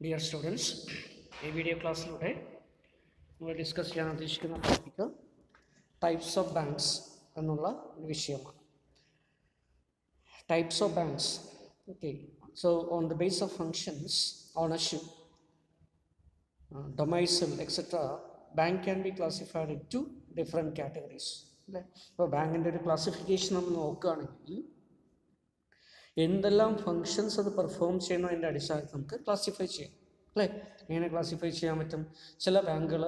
Dear students, ഈ video ക്ലാസ്സിലൂടെ നമ്മൾ discuss ചെയ്യാൻ ഉദ്ദേശിക്കുന്ന ടോപ്പിക്ക് ടൈപ്സ് ഓഫ് ബാങ്ക്സ് എന്നുള്ള ഒരു വിഷയമാണ്. Types of banks. Okay, so on the base of functions, ownership, domicile, etc., bank can be classified into different categories. അല്ലേ? ഇപ്പോൾ ബാങ്കിൻ്റെ ഒരു ക്ലാസിഫിക്കേഷൻ നമ്മൾ നോക്കുകയാണെങ്കിൽ എന്തെല്ലാം ഫങ്ഷൻസ് അത് പെർഫോം ചെയ്യുന്നതിൻ്റെ അടിസ്ഥാനത്തിൽ നമുക്ക് ക്ലാസിഫൈ ചെയ്യാം. അല്ലേ? എങ്ങനെ ക്ലാസിഫൈ ചെയ്യാൻ പറ്റും? ചില ബാങ്കുകൾ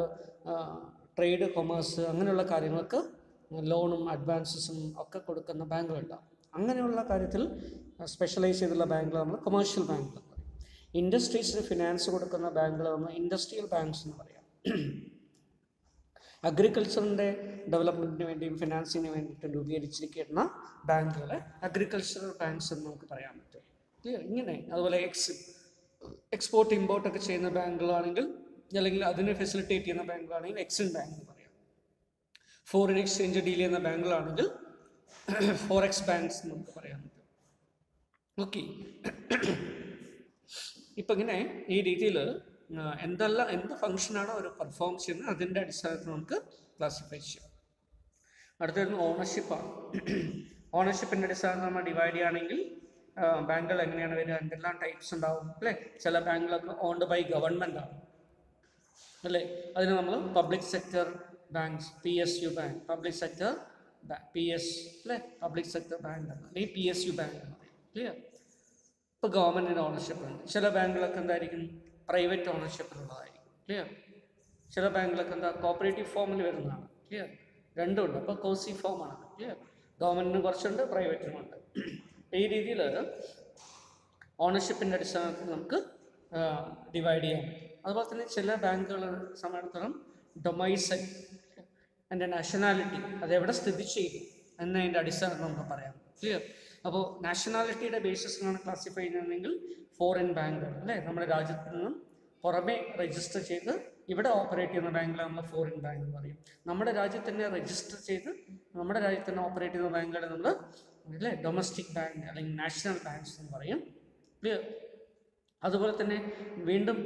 ട്രേഡ്, കൊമേഴ്സ് അങ്ങനെയുള്ള കാര്യങ്ങൾക്ക് ലോണും അഡ്വാൻസസും ഒക്കെ കൊടുക്കുന്ന ബാങ്കുകളുണ്ടാകും. അങ്ങനെയുള്ള കാര്യത്തിൽ സ്പെഷ്യലൈസ് ചെയ്തുള്ള ബാങ്കുകൾ നമ്മൾ കൊമേഴ്ഷ്യൽ ബാങ്കുകൾ പറയും. ഇൻഡസ്ട്രീസിന് ഫിനാൻസ് കൊടുക്കുന്ന ബാങ്കുകൾ നമ്മൾ ഇൻഡസ്ട്രിയൽ ബാങ്ക്സ് എന്ന് പറയാം. അഗ്രികൾച്ചറിൻ്റെ ഡെവലപ്മെൻറ്റിന് വേണ്ടിയും ഫിനാൻസിന് വേണ്ടിയിട്ടും രൂപീകരിച്ചിരിക്കുന്ന ബാങ്കുകളെ അഗ്രികൾച്ചറൽ ബാങ്ക്സ് എന്ന് നമുക്ക് പറയാൻ പറ്റും. ക്ലിയർ? ഇങ്ങനെ അതുപോലെ എക്സ്പോർട്ട് ഇമ്പോർട്ടൊക്കെ ചെയ്യുന്ന ബാങ്കുകളാണെങ്കിൽ, അല്ലെങ്കിൽ അതിനെ ഫെസിലിറ്റേറ്റ് ചെയ്യുന്ന ബാങ്കുകളാണെങ്കിൽ എക്സിം ബാങ്ക് എന്ന് പറയാം. ഫോറിൻ എക്സ്ചേഞ്ച് ഡീൽ ചെയ്യുന്ന ബാങ്കുകളാണെങ്കിൽ ഫോറക്സ് ബാങ്ക്സ് എന്ന് നമുക്ക് പറയാൻ പറ്റും. ഓക്കെ, ഇപ്പം ഇങ്ങനെ ഈ രീതിയിൽ എന്ത് ഫംഗ്ഷനാണോ അവർ പെർഫോം ചെയ്യുന്നത് അതിൻ്റെ അടിസ്ഥാനത്തിൽ നമുക്ക് ക്ലാസിഫൈ ചെയ്യാം. അടുത്തത് ഓണർഷിപ്പാണ്. ഓണർഷിപ്പിൻ്റെ അടിസ്ഥാനത്തിൽ നമ്മൾ ഡിവൈഡ് ചെയ്യുകയാണെങ്കിൽ ബാങ്കുകൾ എങ്ങനെയാണ് വരിക? എന്തെല്ലാം ടൈപ്സ് ഉണ്ടാവും? അല്ലേ? ചില ബാങ്കുകളൊക്കെ ഓൺഡ് ബൈ ഗവൺമെൻറ് ആണ്, അല്ലേ? അതിന് നമ്മൾ public sector banks, PSU bank, public sector PS, അല്ലേ? പബ്ലിക് സെക്ടർ ബാങ്ക് അല്ലെങ്കിൽ PSU ബാങ്ക് എന്ന് പറയും. ക്ലിയർ? ഇപ്പോൾ ഗവൺമെൻറ്റിൻ്റെ ഓണർഷിപ്പ് ഉണ്ട്. ചില ബാങ്കുകളൊക്കെ എന്തായിരിക്കും? പ്രൈവറ്റ് ഓണർഷിപ്പിലുള്ളതായിരിക്കും. ക്ലിയർ? ചില ബാങ്കുകളൊക്കെ എന്താ കോപ്പറേറ്റീവ് ഫോമിൽ വരുന്നതാണ്. ക്ലിയർ? രണ്ടുമുണ്ട്. അപ്പോൾ കോസി ഫോമാണ്. ക്ലിയർ? ഗവൺമെൻറ്റിന് കുറച്ചുണ്ട്, പ്രൈവറ്റിനുമുണ്ട്. ഈ രീതിയിൽ ഓണർഷിപ്പിൻ്റെ അടിസ്ഥാനത്തിൽ നമുക്ക് ഡിവൈഡ് ചെയ്യാൻ പറ്റും. അതുപോലെ തന്നെ ചില ബാങ്കുകളെ സംബന്ധിച്ചിടത്തോളം ഡൊമൈസൈൽ, അതിൻ്റെ നാഷണാലിറ്റി, അതെവിടെ സ്ഥിതി ചെയ്യും എന്നതിൻ്റെ അടിസ്ഥാനത്തിൽ നമുക്ക് പറയാം. ക്ലിയർ? അപ്പോൾ നാഷണാലിറ്റിയുടെ ബേസിസിലാണ് ക്ലാസിഫൈ ചെയ്യുന്നതെങ്കിൽ ഫോറിൻ ബാങ്കുകൾ, അല്ലേ? നമ്മുടെ രാജ്യത്ത് നിന്നും പുറമെ രജിസ്റ്റർ ചെയ്ത് ഇവിടെ ഓപ്പറേറ്റ് ചെയ്യുന്ന ബാങ്കുകൾ നമ്മൾ ഫോറിൻ ബാങ്ക് എന്ന് പറയും. നമ്മുടെ രാജ്യത്ത് തന്നെ രജിസ്റ്റർ ചെയ്ത് നമ്മുടെ രാജ്യത്ത് തന്നെ ഓപ്പറേറ്റ് ചെയ്യുന്ന ബാങ്കുകളെ നമ്മൾ, അല്ലേ, ഡൊമസ്റ്റിക് ബാങ്ക് അല്ലെങ്കിൽ നാഷണൽ ബാങ്ക്സ് എന്ന് പറയും. ക്ലിയർ? അതുപോലെ തന്നെ വീണ്ടും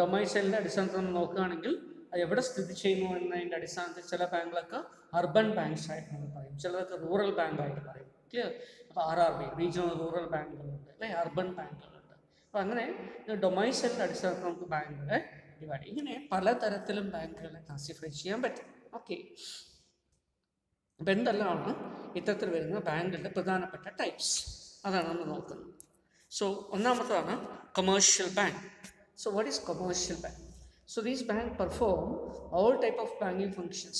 ഡൊമൈസൈലിൻ്റെ അടിസ്ഥാനത്തിൽ നമ്മൾ നോക്കുകയാണെങ്കിൽ അത് എവിടെ സ്ഥിതി ചെയ്യുന്നു എന്നതിൻ്റെ അടിസ്ഥാനത്തിൽ ചില ബാങ്കുകളൊക്കെ അർബൻ ബാങ്ക്സ് ആയിട്ട് നമ്മൾ പറയും, ചിലതൊക്കെ റൂറൽ ബാങ്കായിട്ട് പറയും. ക്ലിയർ? അപ്പോൾ RRB, റീജിയണൽ റൂറൽ ബാങ്കുകളുണ്ട്, അല്ലെ? അർബൻ ബാങ്കുകളുണ്ട്. അപ്പോൾ അങ്ങനെ ഡൊമൈസൈലിൻ്റെ അടിസ്ഥാനത്തിൽ നമുക്ക് ബാങ്കുകളെ ഡിവൈഡ് ചെയ്യും. ഇങ്ങനെ പലതരത്തിലും ബാങ്കുകളെ ക്ലാസിഫൈ ചെയ്യാൻ പറ്റും. ഓക്കെ, അപ്പം എന്തെല്ലാമാണ് ഇത്തരത്തിൽ വരുന്ന ബാങ്കുകളുടെ പ്രധാനപ്പെട്ട ടൈപ്സ്, അതാണ് നമ്മൾ നോക്കുന്നത്. സോ ഒന്നാമതാണ് commercial bank. So what is commercial bank? So these banks perform all type of banking functions.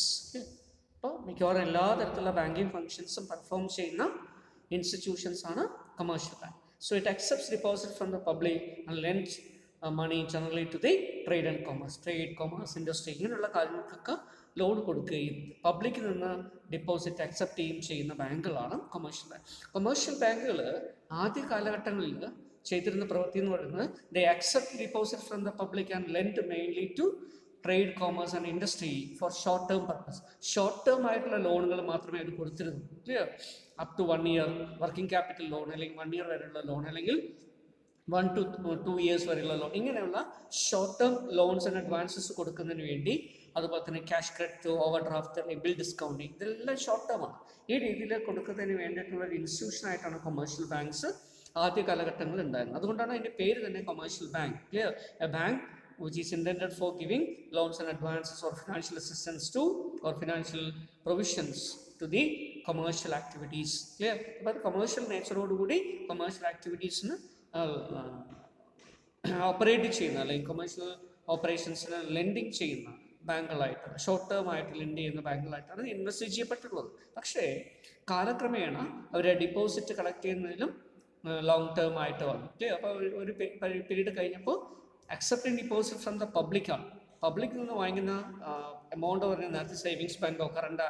അപ്പോൾ മിക്കവാറും എല്ലാ തരത്തിലുള്ള ബാങ്കിങ് ഫങ്ഷൻസും പെർഫോം ചെയ്യുന്ന ഇൻസ്റ്റിറ്റ്യൂഷൻസ് ആണ് commercial bank. So it accepts deposit from the public and lends money generally to the trade and commerce. Trade, commerce, industry ഇങ്ങനെയുള്ള കാര്യങ്ങൾക്കൊക്കെ loan കൊടുക്കുകയും പബ്ലിക്കിൽ നിന്ന് ഡിപ്പോസിറ്റ് അക്സെപ്റ്റ് ചെയ്യുകയും ചെയ്യുന്ന ബാങ്കുകളാണ് കൊമേഴ്ഷ്യൽ ബാങ്ക്. കൊമേഴ്ഷ്യൽ ബാങ്കുകൾ ആദ്യ കാലഘട്ടങ്ങളിൽ ചെയ്തിരുന്ന പ്രവൃത്തി എന്ന് പറയുന്നത് they accept deposit from the public and lend mainly to trade, commerce and industry for short term purpose. Short term ആയിട്ടുള്ള ലോണുകൾ മാത്രമേ അവർ കൊടുത്തിരുന്നു. Clear? Up to 1 year working capital loan, അല്ലെങ്കിൽ 1 year വരെയുള്ള ലോൺ, അല്ലെങ്കിൽ 1 to 2 years വരെയുള്ള loan, ഇങ്ങനെയുള്ള short term loans and advances കൊടുക്കുന്നതിന് വേണ്ടി, അതുപോലെ തന്നെ ക്യാഷ് ക്രെഡിറ്റ്, ഓവർ ഡ്രാഫ്റ്റ്, അല്ലെങ്കിൽ ബിൽ ഡിസ്കൗണ്ടിങ്, ഇതെല്ലാം ഷോർട്ട് ടേം ആണ്. ഈ രീതിയിൽ കൊടുക്കുന്നതിന് വേണ്ടിയിട്ടുള്ള ഒരു ഇൻസ്റ്റിറ്റ്യൂഷനായിട്ടാണ് കൊമേഴ്ഷ്യൽ ബാങ്ക്സ് ആദ്യ കാലഘട്ടങ്ങളിൽ ഉണ്ടായിരുന്നത്. അതുകൊണ്ടാണ് അതിൻ്റെ പേര് തന്നെ commercial bank. Clear? A bank which is intended for giving loans and advances or financial assistance to or financial provisions to the commercial activities. Clear? But commercial nature ഓടുകൂടി commercial activitiesന് operate ചെയ്യുന്ന, അല്ലെങ്കിൽ കൊമേഴ്ഷ്യൽ ഓപ്പറേഷൻസിന് lending ചെയ്യുന്ന ബാങ്കുകളായിട്ടാണ്, short term ആയിട്ട് lend ചെയ്യുന്ന ബാങ്കുകളായിട്ടാണ് ഇൻവെസ്റ്റ് ചെയ്യപ്പെട്ടിട്ടുള്ളത്. പക്ഷേ കാലക്രമേണ അവരെ ഡിപ്പോസിറ്റ് കളക്ട് ചെയ്യുന്നതിലും ലോങ് ടേം ആയിട്ട് വന്നു. അപ്പോൾ ഒരു പീരീഡ് കഴിഞ്ഞപ്പോൾ അക്സെപ്റ്റിംഗ് ഡിപ്പോസിറ്റ് ഫ്രം ദ പബ്ലിക്കാണ്. പബ്ലിക്കിൽ നിന്ന് വാങ്ങുന്ന എമൗണ്ട് പറഞ്ഞാൽ നേരത്തെ സേവിങ്സ് ബാങ്കോ കറണ്ട്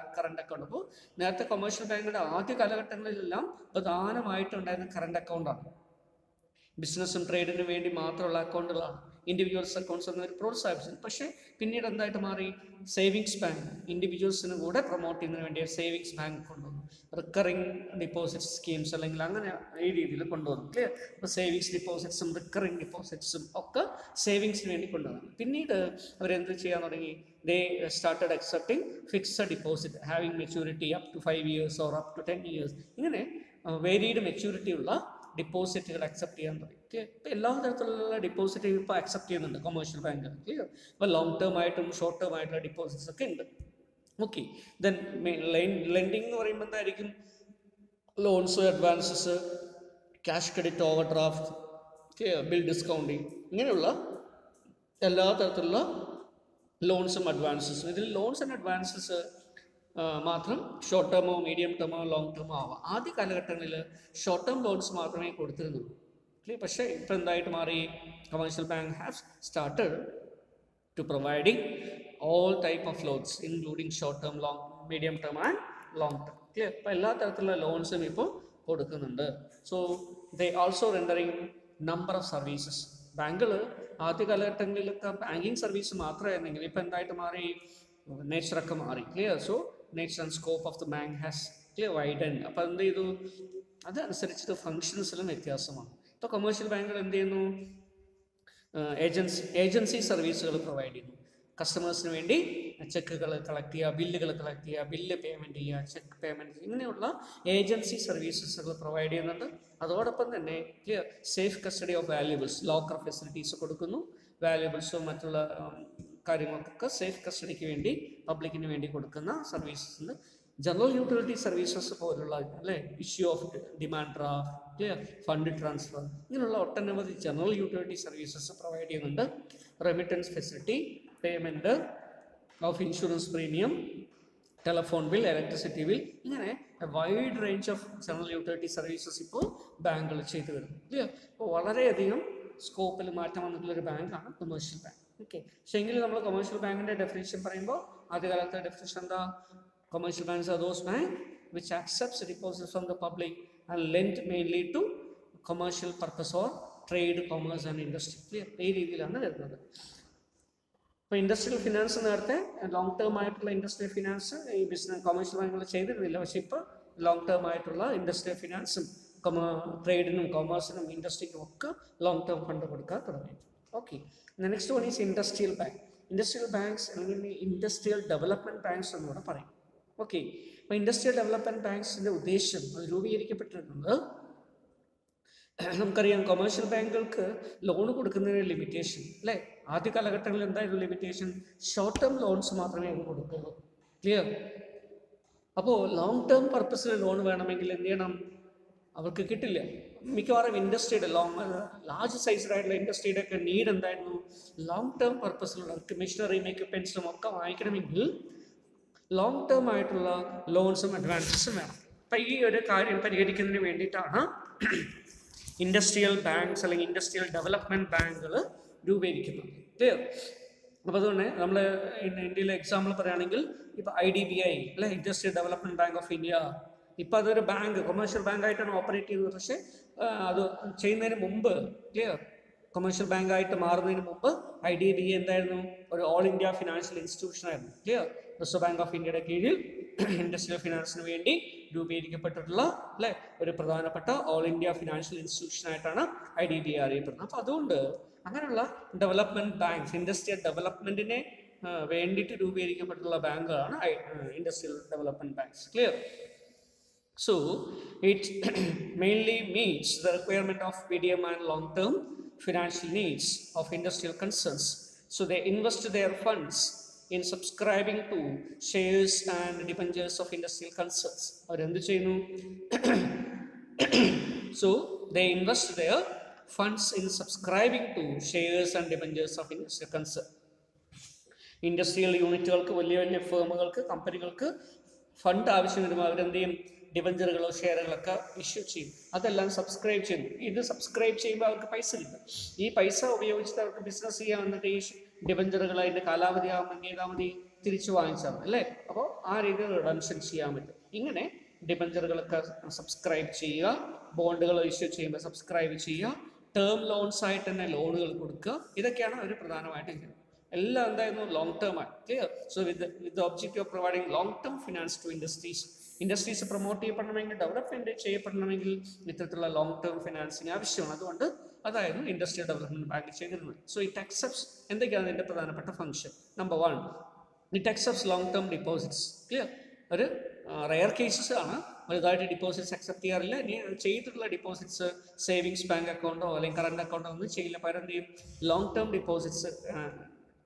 അക്കൗണ്ട്. അപ്പോൾ നേരത്തെ കൊമേഴ്ഷ്യൽ ബാങ്കുകളുടെ ആദ്യ കാലഘട്ടങ്ങളിലെല്ലാം പ്രധാനമായിട്ടുണ്ടായിരുന്ന കറണ്ട് അക്കൗണ്ടാണ്. ബിസിനസ്സും ട്രേഡിനും വേണ്ടി മാത്രമുള്ള അക്കൗണ്ടുകളാണ് ഇൻഡിവിജ്വൽസ് അക്കൗണ്ട്സ് എന്നൊരു പ്രോത്സാഹിപ്പിച്ചത്. പക്ഷേ പിന്നീട് എന്തായിട്ട് മാറി, സേവിങ്സ് ബാങ്ക് ഇൻഡിവിജ്വൽസിന് കൂടെ പ്രൊമോട്ട് ചെയ്യുന്നതിന് വേണ്ടി സേവിങ്സ് ബാങ്ക് കൊണ്ടുവന്നു. റിക്കറിങ് ഡിപ്പോസിറ്റ് സ്കീംസ് അല്ലെങ്കിൽ അങ്ങനെ ഈ രീതിയിൽ കൊണ്ടുവന്നു. ക്ലിയർ? അപ്പോൾ സേവിങ്സ് ഡിപ്പോസിറ്റ്സും റിക്കറിങ് ഡിപ്പോസിറ്റ്സും ഒക്കെ സേവിങ്സിന് വേണ്ടി കൊണ്ടുവന്നു. പിന്നീട് അവരെന്ത് ചെയ്യാൻ തുടങ്ങി, they started accepting fixed deposit having maturity up to 5 years or up to 10 years. ഇങ്ങനെ വേരിയഡ് മെച്യൂരിറ്റി ഉള്ള ഡിപ്പോസിറ്റുകൾ അക്സെപ്റ്റ് ചെയ്യാൻ തുടങ്ങി. ഇപ്പോൾ എല്ലാ തരത്തിലുള്ള ഡിപ്പോസിറ്റ് ഇപ്പോൾ അക്സെപ്റ്റ് ചെയ്യുന്നുണ്ട് കൊമേഴ്ഷ്യൽ ബാങ്ക്. ക്ലിയർ? ഇപ്പോൾ ലോങ് ടേം ആയിട്ടും ഷോർട്ട് ടേം ആയിട്ടുള്ള ഡിപ്പോസിറ്റ്സ് ഒക്കെ ഉണ്ട്. ഓക്കെ, ദെൻ ലെൻഡിങ് എന്ന് പറയുമ്പോൾ എന്തായിരിക്കും, loans, advances, cash credit, over draft, bill discounting, ഇങ്ങനെയുള്ള എല്ലാ തരത്തിലുള്ള ലോൺസും അഡ്വാൻസസും. ഇതിൽ ലോൺസ് ആൻഡ് അഡ്വാൻസസ് മാത്രം ഷോർട്ട് ടേമോ മീഡിയം ടേമോ ലോങ് ടേമോ ആവാം. ആദ്യ കാലഘട്ടങ്ങളിൽ ഷോർട്ട് ടേം ലോൺസ് മാത്രമേ കൊടുത്തിരുന്നുള്ളൂ. പക്ഷേ ഇപ്പോൾ എന്തായിട്ട് മാറി, commercial bank have started to providing all type of loans including short term, long, medium term and long term. Clear? അപ്പോൾ എല്ലാ തരത്തിലുള്ള ലോൺസും ഇപ്പോൾ കൊടുക്കുന്നുണ്ട്. So they also rendering number of services. ബാങ്കുകൾ ആദ്യ കാലഘട്ടങ്ങളിലൊക്കെ ബാങ്കിങ് സർവീസ് മാത്രമായിരുന്നെങ്കിൽ ഇപ്പോൾ എന്തായിട്ട് മാറി, നേച്ചറൊക്കെ മാറി. Clear? So nature and scope of the bank has clear widen. അപ്പോൾ എന്ത് ചെയ്തു, അതനുസരിച്ചിട്ട് ഫങ്ഷൻസിലും വ്യത്യാസമാണ്. ഇപ്പോൾ കൊമേഴ്ഷ്യൽ ബാങ്കുകൾ എന്ത് ചെയ്യുന്നു, ഏജൻസി സർവീസുകൾ പ്രൊവൈഡ് ചെയ്യുന്നു. കസ്റ്റമേഴ്സിന് വേണ്ടി ചെക്കുകൾ കളക്ട് ചെയ്യുക, ബില്ലുകൾ കളക്ട് ചെയ്യുക, ബില്ല് പേയ്മെൻറ്റ് ചെയ്യുക, ചെക്ക് പേയ്മെൻറ്റ്, ഇങ്ങനെയുള്ള ഏജൻസി സർവീസസുകൾ പ്രൊവൈഡ് ചെയ്യുന്നുണ്ട്. അതോടൊപ്പം തന്നെ clear safe custody of valuables, locker facilities കൊടുക്കുന്നു. വാല്യുബിൾസും മറ്റുള്ള കാര്യങ്ങൾക്കൊക്കെ സേഫ് കസ്റ്റഡിക്ക് വേണ്ടി പബ്ലിക്കിന് വേണ്ടി കൊടുക്കുന്ന സർവീസസ് ഉണ്ട്. ജനറൽ യൂട്ടിലിറ്റി സർവീസസ് പോലുള്ള അല്ലേ, issue of demand draft, clear fund transfer, ഇങ്ങനെയുള്ള ഒട്ടനവധി ജനറൽ യൂട്ടിലിറ്റി സർവീസസ് പ്രൊവൈഡ് ചെയ്യുന്നുണ്ട്. Remittance facility, payment of insurance premium, telephone bill, electricity bill, ഇങ്ങനെ wide range of general utility services ഇപ്പോൾ ബാങ്കുകൾ ചെയ്തു വരുന്നു. ക്ലിയർ? അപ്പോൾ വളരെയധികം സ്കോപ്പിൽ മാറ്റം വന്നിട്ടുള്ളൊരു ബാങ്കാണ് കൊമേഴ്ഷ്യൽ ബാങ്ക്. ഓക്കെ, പക്ഷേ എങ്കിലും നമ്മൾ കൊമേഴ്ഷ്യൽ ബാങ്കിൻ്റെ ഡെഫിനിഷൻ പറയുമ്പോൾ ആദ്യകാലത്തെ ഡെഫിനിഷൻ എന്താ, commercial banks are those banks which accepts deposits from the public and lend mainly to commercial purpose or trade, commerce and industry. Clear? ഈ രീതിയിലാണ് വരുന്നത്. ഇപ്പോൾ ഇൻഡസ്ട്രിയൽ ഫിനാൻസ് നേരത്തെ ലോങ് ടേം ആയിട്ടുള്ള ഇൻഡസ്ട്രിയൽ ഫിനാൻസ് ഈ business commercial ബാങ്കുകൾ ചെയ്തിരുന്നില്ല. പക്ഷേ ഇപ്പോൾ ലോങ് ടേം ആയിട്ടുള്ള ഇൻഡസ്ട്രിയൽ ഫിനാൻസും ട്രേഡിനും കൊമേഴ്സിനും ഇൻഡസ്ട്രിക്കും ഒക്കെ ലോങ് ടേം ഫണ്ട് കൊടുക്കാൻ തുടങ്ങി. Okay, next one is industrial bank. Industrial banks അല്ലെങ്കിൽ ഇൻഡസ്ട്രിയൽ ഡെവലപ്മെൻറ്റ് ബാങ്ക്സ് എന്നൂടെ പറയും. ഓക്കെ, അപ്പോൾ ഇൻഡസ്ട്രിയൽ ഡെവലപ്മെൻറ്റ് ബാങ്ക്സിൻ്റെ ഉദ്ദേശം അത് രൂപീകരിക്കപ്പെട്ടിരുന്നത്, നമുക്കറിയാം കൊമേഴ്ഷ്യൽ ബാങ്കുകൾക്ക് ലോൺ കൊടുക്കുന്നതിന് ലിമിറ്റേഷൻ അല്ലേ. ആദ്യ കാലഘട്ടങ്ങളിൽ എന്തായിരുന്നു ലിമിറ്റേഷൻ, ഷോർട്ട് ടേം ലോൺസ് മാത്രമേ അത് കൊടുക്കുള്ളൂ. ക്ലിയർ? അപ്പോൾ ലോങ് ടേം പർപ്പസിൽ ലോൺ വേണമെങ്കിൽ എന്ത് ചെയ്യണം, അവർക്ക് കിട്ടില്ല. മിക്കവാറും ഇൻഡസ്ട്രിയുടെ ലാർജ് സൈസ്ഡായിട്ടുള്ള ഇൻഡസ്ട്രിയുടെ ഒക്കെ നീഡ് എന്തായിരുന്നു, ലോങ് ടേം പർപ്പസിലുള്ളവർക്ക് മെഷീനറിയും എക്യുപ്മെൻറ്റ്സും ഒക്കെ വാങ്ങിക്കണമെങ്കിൽ ലോങ് ടേം ആയിട്ടുള്ള ലോൺസും അഡ്വാൻസസും വേണം. അപ്പം ഈ ഒരു കാര്യം പരിഹരിക്കുന്നതിന് വേണ്ടിയിട്ടാണ് ഇൻഡസ്ട്രിയൽ ബാങ്ക്സ് അല്ലെങ്കിൽ ഇൻഡസ്ട്രിയൽ ഡെവലപ്മെൻറ്റ് ബാങ്കുകൾ രൂപീകരിക്കുന്നത്. ക്ലിയർ? അപ്പോൾ അതുകൊണ്ട് നമ്മൾ ഇന്ത്യയിലെ എക്സാമ്പിൾ പറയുകയാണെങ്കിൽ ഇപ്പോൾ IDBI അല്ലെ, industrial development bank of India, ഇപ്പോൾ അതൊരു ബാങ്ക് കൊമേഴ്ഷ്യൽ ബാങ്കായിട്ടാണ് ഓപ്പറേറ്റ് ചെയ്യുന്നത്. പക്ഷേ അത് ചെയ്യുന്നതിന് മുമ്പ്, ക്ലിയർ, കൊമേഴ്ഷ്യൽ ബാങ്കായിട്ട് മാറുന്നതിന് മുമ്പ് IDBI എന്തായിരുന്നു, ഒരു ഓൾ ഇന്ത്യ ഫിനാൻഷ്യൽ ഇൻസ്റ്റിറ്റ്യൂഷൻ ആയിരുന്നു. ക്ലിയർ? റിസർവ് ബാങ്ക് ഓഫ് ഇന്ത്യയുടെ കീഴിൽ ഇൻഡസ്ട്രിയൽ ഫിനാൻസിന് വേണ്ടി രൂപീകരിക്കപ്പെട്ടിട്ടുള്ള അല്ലെ ഒരു പ്രധാനപ്പെട്ട ഓൾ ഇന്ത്യ ഫിനാൻഷ്യൽ ഇൻസ്റ്റിറ്റ്യൂഷൻ ആയിട്ടാണ് IDBI അറിയപ്പെടുന്നത്. അപ്പോൾ അതുകൊണ്ട് അങ്ങനെയുള്ള ഡെവലപ്മെൻറ്റ് ബാങ്ക്സ്, ഇൻഡസ്ട്രിയൽ ഡെവലപ്മെൻറ്റിനെ വേണ്ടിയിട്ട് രൂപീകരിക്കപ്പെട്ടുള്ള ബാങ്കുകളാണ് industrial development banks. Clear? So it mainly meets the requirement of medium and long-term financial needs of industrial concerns. So they invest their funds in subscribing to shares and debentures of industrial concerns. അവരെന്ത് ചെയ്യുന്നു, so they invest their funds in subscribing to shares and debentures of industrial concern. Industrial യൂണിറ്റുകൾക്ക്, വലിയ വലിയ ഫേമുകൾക്ക്, കമ്പനികൾക്ക് fund ആവശ്യം വരുമ്പോൾ അവരെന്ത് ചെയ്യും, ഡിബഞ്ചറുകളോ ഷെയറുകളൊക്കെ ഇഷ്യൂ ചെയ്യും. അതെല്ലാം സബ്സ്ക്രൈബ് ചെയ്യുന്നു. ഇത് സബ്സ്ക്രൈബ് ചെയ്യുമ്പോൾ അവർക്ക് പൈസ കിട്ടും. ഈ പൈസ ഉപയോഗിച്ചിട്ട് അവർക്ക് ബിസിനസ് ചെയ്യാൻ വന്നിട്ട് ഈ ഡിബഞ്ചറുകൾ അതിൻ്റെ കാലാവധി ആകുമ്പോൾ ഏതാമതി തിരിച്ചു വാങ്ങിച്ചാൽ മതി അല്ലേ. അപ്പോൾ ആ രീതിയിൽ റിഡംഷൻ ചെയ്യാൻ പറ്റും. ഇങ്ങനെ ഡിബഞ്ചറുകളൊക്കെ സബ്സ്ക്രൈബ് ചെയ്യുക, ബോണ്ടുകൾ ഇഷ്യൂ ചെയ്യുമ്പോൾ സബ്സ്ക്രൈബ് ചെയ്യുക, ടേം ലോൺസ് ആയിട്ട് തന്നെ ലോണുകൾ കൊടുക്കുക. ഇതൊക്കെയാണ് അവർ പ്രധാനമായിട്ടും ചെയ്യുന്നത്. എല്ലാം എന്തായിരുന്നു? ലോങ് ടേം ആണ്. Clear? So with objective of providing long term finance to industries promote ചെയ്യപ്പെടണമെങ്കിൽ, ഡെവലപ്മെന്റ് ചെയ്യപ്പെടണമെങ്കിൽ ഇത്തരത്തിലുള്ള ലോങ് ടേം ഫിനാൻസിങ് ആവശ്യമാണ്. അതുകൊണ്ട് അതായിരുന്നു ഇൻഡസ്ട്രിയൽ ഡെവലപ്മെന്റ് ബാങ്ക് ചെയ്തിരുന്നത്. സോ ഇറ്റ് അക്സെപ്റ്റ്സ്, എന്തൊക്കെയാണ് ഇതിന്റെ പ്രധാനപ്പെട്ട function? Number 1, it accepts long term deposits. Clear? ഒരു റെയർ കേസസ് ആണ്, വലുതായിട്ട് ഡിപ്പോസിറ്റ്സ് അക്സെപ്റ്റ് ചെയ്യാറില്ല. ഇനി ചെയ്തിട്ടുള്ള ഡിപ്പോസിറ്റ്സ് സേവിങ്സ് ബാങ്ക് അക്കൗണ്ടോ അല്ലെങ്കിൽ കറണ്ട് അക്കൗണ്ടോ ഒന്നും ചെയ്യില്ല. പകരം എന്ത് ചെയ്യും? ലോങ് ടേം ഡിപ്പോസിറ്റ്സ്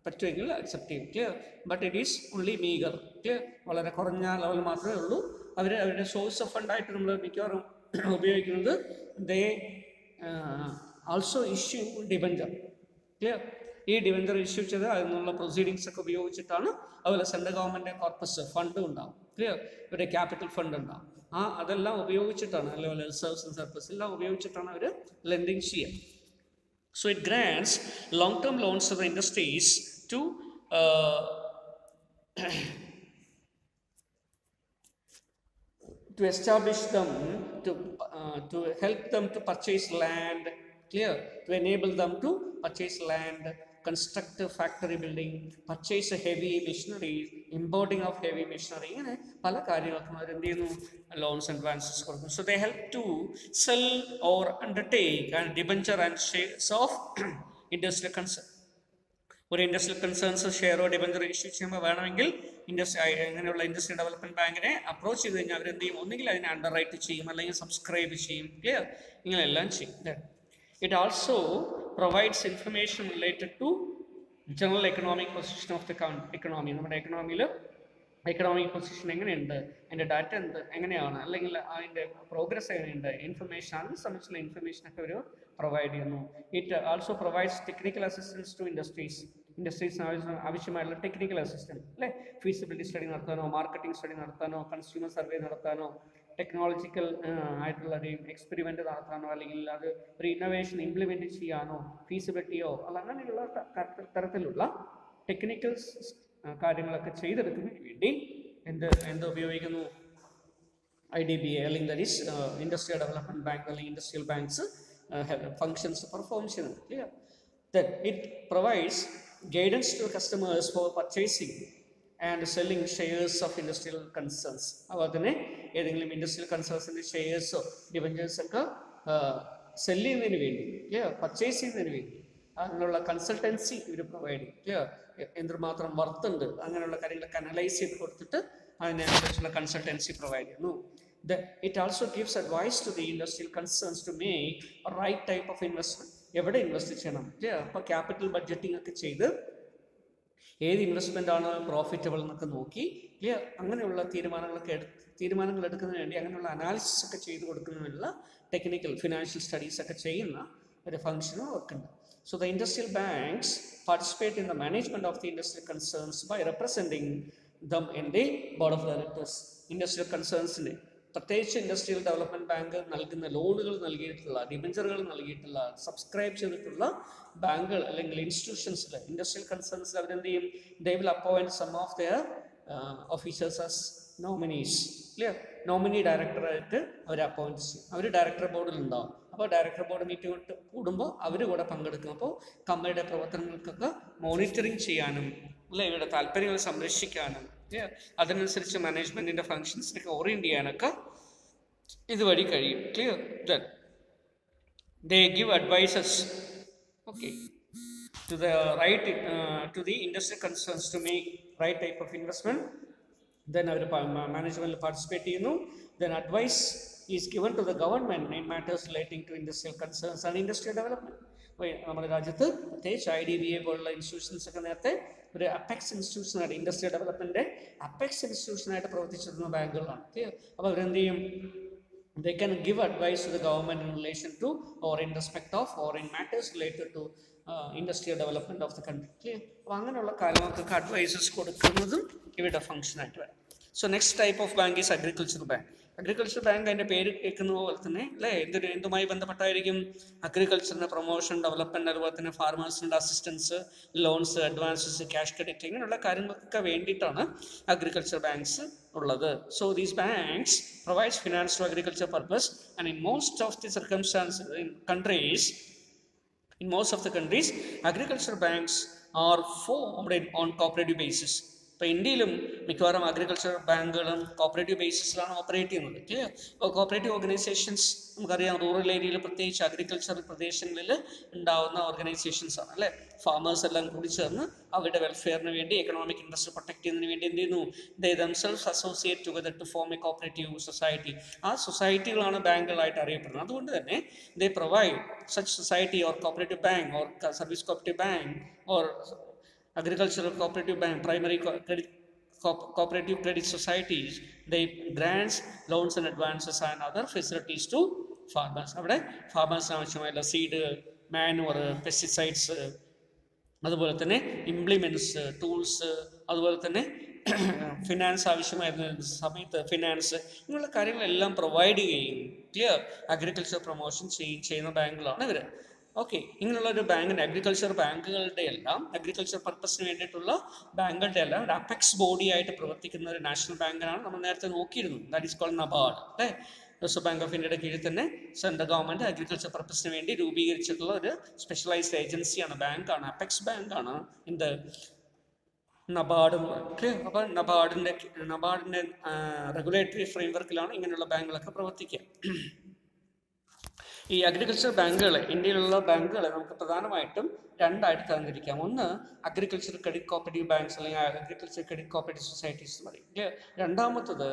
പറ്റുമെങ്കിൽ അക്സെപ്റ്റ് ചെയ്യും. Clear? But it is only meagre. Clear? വളരെ കുറഞ്ഞ ലെവൽ മാത്രമേ ഉള്ളൂ. അവരുടെ സോഴ്സ് ഓഫ് ഫണ്ടായിട്ട് നമ്മൾ മിക്കവാറും ഉപയോഗിക്കുന്നത് ദേ ആൾസോ ഇഷ്യൂ ഡിബഞ്ചർ. ക്ലിയർ? ഈ ഡിബഞ്ചർ ഇഷ്യൂ ചെയ്ത് അതിനുള്ള പ്രൊസീഡിങ്സ് ഒക്കെ ഉപയോഗിച്ചിട്ടാണ്. അതുപോലെ സെൻട്രൽ ഗവൺമെൻറ് കോർപ്പസ് ഫണ്ടും ഉണ്ടാവും. ക്ലിയർ? ഇവരുടെ ക്യാപിറ്റൽ ഫണ്ട് ഉണ്ടാവും. അതെല്ലാം ഉപയോഗിച്ചിട്ടാണ്, അല്ലെങ്കിൽ റിസർവ്സ് ആൻഡ് സർപ്ലസ് എല്ലാം ഉപയോഗിച്ചിട്ടാണ് അവർ ലെൻഡിങ് ചെയ്യുക. So it grants long term loans of the industries to establish them, to help them to purchase land. Clear? To enable them to purchase land, construct a factory building, purchase a heavy machinery, importing of heavy machinery. ഇങ്ങനെ പല കാര്യങ്ങൾക്കും അവർ എന്ത് ചെയ്യുന്നു? Loans advances കൊടുക്കുന്നു. So they help to sell or undertake and debenture and shares of industrial concern. ഒരു industrial concerns ഷെയറോ debenture issue ചെയ്യുമ്പോൾ വേണമെങ്കിൽ അങ്ങനെയുള്ള ഇൻഡസ്ട്രിയൽ ഡെവലപ്മെന്റ് ബാങ്കിനെ അപ്രോച്ച് ചെയ്ത് കഴിഞ്ഞാൽ അവരെന്ത് ചെയ്യും? ഒന്നുകിൽ അതിനെ അണ്ടർ റൈറ്റ് ചെയ്യും, അല്ലെങ്കിൽ സബ്സ്ക്രൈബ് ചെയ്യും. ക്ലിയർ? ഇങ്ങനെയെല്ലാം ചെയ്യും. It also provides information related to general economic position of the economy. നമ്മുടെ എക്കണോമിയിൽ എക്കണോമിക് പൊസിഷൻ എങ്ങനെയുണ്ട്, അതിൻ്റെ ഡാറ്റ എങ്ങനെയാണ്, അല്ലെങ്കിൽ അതിൻ്റെ പ്രോഗ്രസ് എങ്ങനെയുണ്ട്, ഇൻഫർമേഷൻ, അതിനെ സംബന്ധിച്ചുള്ള ഇൻഫർമേഷനൊക്കെ അവർ പ്രൊവൈഡ് ചെയ്യുന്നു. It also provides technical assistance to ഇൻഡസ്ട്രീസിന് ആവശ്യമായുള്ള ടെക്നിക്കൽ അസിസ്റ്റൻസ്, അല്ലേ? ഫീസിബിലിറ്റി സ്റ്റഡി നടത്താനോ, മാർക്കറ്റിംഗ് സ്റ്റഡി നടത്താനോ, കൺസ്യൂമർ സർവേ നടത്താനോ, ടെക്നോളജിക്കൽ ആയിട്ടുള്ള ഒരു എക്സ്പെരിമെൻ്റ് നടത്താനോ, അല്ലെങ്കിൽ അത് ഒരു ഇന്നോവേഷൻ ഇംപ്ലിമെൻറ്റ് ചെയ്യാനോ, ഫീസിബിലിറ്റിയോ അല്ല അങ്ങനെയുള്ള തരത്തിലുള്ള ടെക്നിക്കൽ കാര്യങ്ങളൊക്കെ ചെയ്തെടുക്കുന്നതിന് വേണ്ടി എന്ത് ഉപയോഗിക്കുന്നു? IDBA, അല്ലെങ്കിൽ that is industrial development bank, അല്ലെങ്കിൽ ഇൻഡസ്ട്രിയൽ ബാങ്ക്സ് ഫങ്ഷൻസ് പെർഫോം ചെയ്യുന്നത്. Clear? That it provides guidance to customers for purchasing and selling shares of industrial concerns. അതുപോലെ തന്നെ ഏതെങ്കിലും ഇൻഡസ്ട്രിയൽ കൺസേൺസിൻ്റെ ഷെയർസോ ഡിബഞ്ചേഴ്സൊക്കെ സെല് ചെയ്യുന്നതിന് വേണ്ടി, പർച്ചേസ് ചെയ്യുന്നതിന് വേണ്ടി അങ്ങനെയുള്ള കൺസൾട്ടൻസി ഇവർ പ്രൊവൈഡ് ചെയ്യും. എന്തുമാത്രം വർത്തുണ്ട് അങ്ങനെയുള്ള കാര്യങ്ങളൊക്കെ അനലൈസ് ചെയ്ത് കൊടുത്തിട്ട് അതിനനുസരിച്ചുള്ള കൺസൾട്ടൻസി പ്രൊവൈഡ് ചെയ്യുന്നു. It also gives advice to the industrial concerns to make a right type of investment. എവിടെ ഇൻവെസ്റ്റ് ചെയ്യണം? അപ്പോൾ ക്യാപിറ്റൽ ബഡ്ജറ്റിംഗ് ഒക്കെ ചെയ്ത് ഏത് ഇൻവെസ്റ്റ്മെൻ്റ് ആണ് പ്രോഫിറ്റബിൾ എന്നൊക്കെ നോക്കി അങ്ങനെയുള്ള തീരുമാനങ്ങൾ എടുക്കുന്നതിന് വേണ്ടി അങ്ങനെയുള്ള അനാലിസിസ് ഒക്കെ ചെയ്ത് കൊടുക്കുന്നതിനുള്ള ടെക്നിക്കൽ ഫിനാൻഷ്യൽ സ്റ്റഡീസ് ഒക്കെ ചെയ്യുന്ന ഒരു ഫംഗ്ഷനും അവർക്കുണ്ട്. So the industrial banks participate in the management of the industrial concerns by representing them in the board of directors. Industrial concerns പ്രത്യേകിച്ച് ഇൻഡസ്ട്രിയൽ ഡെവലപ്മെന്റ് ബാങ്ക് നൽകുന്ന ലോണുകൾ നൽകിയിട്ടുള്ള, ഡിബഞ്ചറുകൾ നൽകിയിട്ടുള്ള, സബ്സ്ക്രൈബ് ചെയ്തിട്ടുള്ള ബാങ്കുകൾ അല്ലെങ്കിൽ ഇൻസ്റ്റിറ്റ്യൂഷൻസിൽ ഇൻഡസ്ട്രിയൽ കൺസേൺസിൽ അവരെന്ത് ചെയ്യും? They will appoint some of their officers as nominees. Clear? Nominee ഡയറക്ടറായിട്ട് അവർ അപ്പോയിന്റ് ചെയ്യും. അവർ ഡയറക്ടർ ബോർഡിൽ ഉണ്ടാവും. അപ്പോൾ ഡയറക്ടർ ബോർഡ് മീറ്റിംഗ് കൂടുമ്പോൾ അവർ കൂടെ പങ്കെടുക്കും. അപ്പോൾ കമ്പനിയുടെ പ്രവർത്തനങ്ങൾക്കൊക്കെ മോണിറ്ററിങ് ചെയ്യാനും ഇവരുടെ താല്പര്യങ്ങൾ സംരക്ഷിക്കാനും അതനുസരിച്ച് മാനേജ്മെന്റിന്റെ ഫങ്ഷൻസിനൊക്കെ ഓറിയന്റ് ചെയ്യാനൊക്കെ ഇതുവഴി കഴിയും. Clear? Then they give advices to the industry concerns to make right type of investment. Then അവർ മാനേജ്മെന്റിൽ പാർട്ടിസിപ്പേറ്റ് ചെയ്യുന്നു. Then advice is given to the government in matters relating to industrial concerns and industrial development. നമ്മുടെ രാജ്യത്ത് പ്രത്യേകിച്ച് IDBA പോലുള്ള institutions ഒക്കെ നേരത്തെ ഒരു apex ഇൻസ്റ്റിറ്റ്യൂഷനായിട്ട്, industrial ഡെവലപ്മെന്റിന്റെ apex ഇൻസ്റ്റിറ്റ്യൂഷനായിട്ട് പ്രവർത്തിച്ചിരുന്ന ബാങ്കുകളാണ്. അപ്പോൾ അവരെന്ത് ചെയ്യും? They can give advice to the government in relation to or in respect of or in matters related to industrial development of the country. അപ്പോൾ അങ്ങനെയുള്ള കാര്യങ്ങൾക്കൊക്കെ അഡ്വൈസസ് കൊടുക്കുന്നതും ഇവരുടെ ഫംഗ്ഷനായിട്ട് വരാം. So next type of bank is agriculture bank. Agriculture bank അതിൻ്റെ പേര് കേൾക്കുന്ന പോലെ തന്നെ അല്ലേ എന്തുമായി ബന്ധപ്പെട്ടായിരിക്കും? അഗ്രികൾച്ചറിൻ്റെ പ്രൊമോഷൻ, ഡെവലപ്മെൻറ്റ്, അതുപോലെ തന്നെ ഫാർമേഴ്സിൻ്റെ assistance, loans, advances, cash credit, ഇങ്ങനെയുള്ള കാര്യങ്ങൾക്കൊക്കെ വേണ്ടിയിട്ടാണ് അഗ്രികൾച്ചർ ബാങ്ക്സ് ഉള്ളത്. So these banks provides finance to agriculture purpose and in most of the circumstances in countries In most of the countries, agricultural banks are formed on cooperative basis. ഇപ്പോൾ ഇന്ത്യയിലും മിക്കവാറും agriculture ബാങ്കുകളും cooperative ബേസിസിലാണ് operate ചെയ്യുന്നത്. Clear? അപ്പോൾ cooperative organisations നമുക്കറിയാം, rural ഏരിയയിൽ പ്രത്യേകിച്ച് agriculture പ്രദേശങ്ങളിൽ ഉണ്ടാവുന്ന ഓർഗനൈസേഷൻസ് ആണ് അല്ലേ. ഫാമേഴ്സ് എല്ലാം കൂടി ചേർന്ന് അവരുടെ വെൽഫെയറിന് വേണ്ടി, എക്കണോമിക് ഇൻട്രസ്റ്റ് പ്രൊട്ടക്ട് ചെയ്യുന്നതിന് വേണ്ടി എന്ത് ചെയ്യുന്നു, they themselves associate together to form a cooperative society. ആ സൊസൈറ്റികളാണ് ബാങ്കുകളായിട്ട് അറിയപ്പെടുന്നത്. അതുകൊണ്ട് തന്നെ they provide such society or cooperative bank or service cooperative bank or agricultural cooperative bank, primary cooperative credit societies, they grants loans and advances and other facilities to farmers. അവിടെ ഫാമേഴ്സിന് ആവശ്യമായുള്ള seed, manoeuvre, pesticides, അതുപോലെ തന്നെ implements, tools, അതുപോലെ തന്നെ finance ആവശ്യമായിരുന്ന സമയത്ത് finance, ഇങ്ങനെയുള്ള കാര്യങ്ങളെല്ലാം provide ചെയ്യുകയും clear agriculture promotion ചെയ്യുന്ന ബാങ്കുകളാണ് ഇവർ. ഓക്കെ, ഇങ്ങനെയുള്ള ഒരു ബാങ്കിന് അഗ്രികൾച്ചർ ബാങ്കുകളുടെ എല്ലാം അഗ്രികൾച്ചർ പർപ്പസിന് വേണ്ടിയിട്ടുള്ള ബാങ്കുകളുടെ എല്ലാം ഒരു അപെക്സ് ബോഡി ആയിട്ട് പ്രവർത്തിക്കുന്ന ഒരു നാഷണൽ ബാങ്കിനാണ് നമ്മൾ നേരത്തെ നോക്കിയിരുന്നത്. ദാറ്റ് ഈസ് കോൾഡ് നബാർഡ് അല്ലേ. റിസർവ് ബാങ്ക് ഓഫ് ഇന്ത്യയുടെ കീഴിൽ തന്നെ സെൻട്രൽ ഗവൺമെൻറ് അഗ്രികൾച്ചർ പർപ്പസിന് വേണ്ടി രൂപീകരിച്ചിട്ടുള്ള ഒരു സ്പെഷ്യലൈസ്ഡ് ഏജൻസിയാണ്, ബാങ്കാണ്, അപെക്സ് ബാങ്കാണ് എന്ത് നബാർഡ് എന്ന് പറയുന്നത്. അപ്പോൾ നബാർഡിൻ്റെ റെഗുലേറ്ററി ഫ്രെയിംവർക്കിലാണ് ഇങ്ങനെയുള്ള ബാങ്കുകളൊക്കെ പ്രവർത്തിക്കുക. ഈ അഗ്രികൾച്ചർ ബാങ്കുകൾ, ഇന്ത്യയിലുള്ള ബാങ്കുകളെ നമുക്ക് പ്രധാനമായിട്ടും രണ്ടായിട്ട് തരംതിരിക്കാം. ഒന്ന് അഗ്രികൾച്ചർ ക്രെഡിറ്റ് കോപ്പറേറ്റീവ് ബാങ്ക്സ് അല്ലെങ്കിൽ അഗ്രികൾച്ചർ ക്രെഡിറ്റ് കോപ്പറേറ്റീവ് സൊസൈറ്റീസ് എന്ന് പറയും. രണ്ടാമത്തത്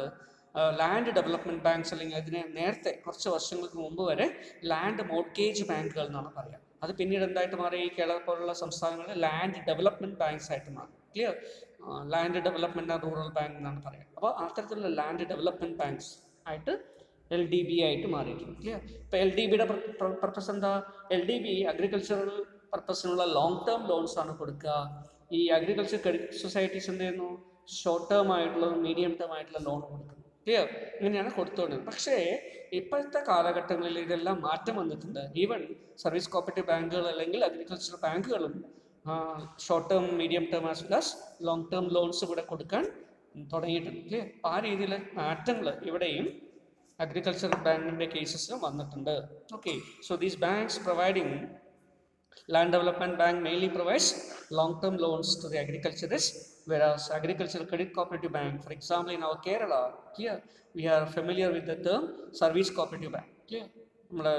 ലാൻഡ് ഡെവലപ്മെൻറ്റ് ബാങ്ക്സ്, അല്ലെങ്കിൽ അതിന് നേരത്തെ കുറച്ച് വർഷങ്ങൾക്ക് മുമ്പ് വരെ ലാൻഡ് മോർഗേജ് ബാങ്കുകൾ എന്നാണ് പറയുക. അത് പിന്നീട് എന്തായിട്ട് മാറി, ഈ കേരള പോലുള്ള സംസ്ഥാനങ്ങളിൽ ലാൻഡ് ഡെവലപ്മെൻറ്റ് ബാങ്ക്സ് ആയിട്ട് മാറി. Clear? Land development and rural bank എന്നാണ് പറയുക. അപ്പോൾ അത്തരത്തിലുള്ള ലാൻഡ് ഡെവലപ്മെൻറ്റ് ബാങ്ക്സ് ആയിട്ട് LDB ആയിട്ട് മാറിയിട്ടുണ്ട്. ക്ലിയർ? ഇപ്പോൾ LDBയുടെ പർപ്പസ് എന്താ? LDB അഗ്രികൾച്ചറൽ പർപ്പസിനുള്ള ലോങ് ടേം ലോൺസ് ആണ് കൊടുക്കുക. ഈ അഗ്രികൾച്ചർ ക്രെഡിറ്റ് സൊസൈറ്റീസ് എന്ത് ചെയ്യുന്നു, ഷോർട്ട് ടേം ആയിട്ടുള്ള, മീഡിയം ടേം ആയിട്ടുള്ള ലോൺ കൊടുക്കുന്നു. ക്ലിയർ? ഇങ്ങനെയാണ് കൊടുത്തുകൊണ്ടിരുന്നത്. പക്ഷേ ഇപ്പോഴത്തെ കാലഘട്ടങ്ങളിൽ ഇതെല്ലാം മാറ്റം വന്നിട്ടുണ്ട്. ഈവൻ സർവീസ് കോപ്പറേറ്റീവ് ബാങ്കുകൾ അല്ലെങ്കിൽ അഗ്രികൾച്ചർ ബാങ്കുകളും short term, medium term as well as long term loans ഇവിടെ കൊടുക്കാൻ തുടങ്ങിയിട്ടുണ്ട്. ക്ലിയർ? ആ രീതിയിൽ മാറ്റങ്ങൾ ഇവിടെയും agricultural bank cases വന്നിട്ടുണ്ട്. Okay, so these banks providing land development bank mainly provides long-term loans to the agriculturists, whereas agricultural credit cooperative bank, for example in our Kerala, here we are familiar with the term service cooperative bank. Clear? നമ്മുടെ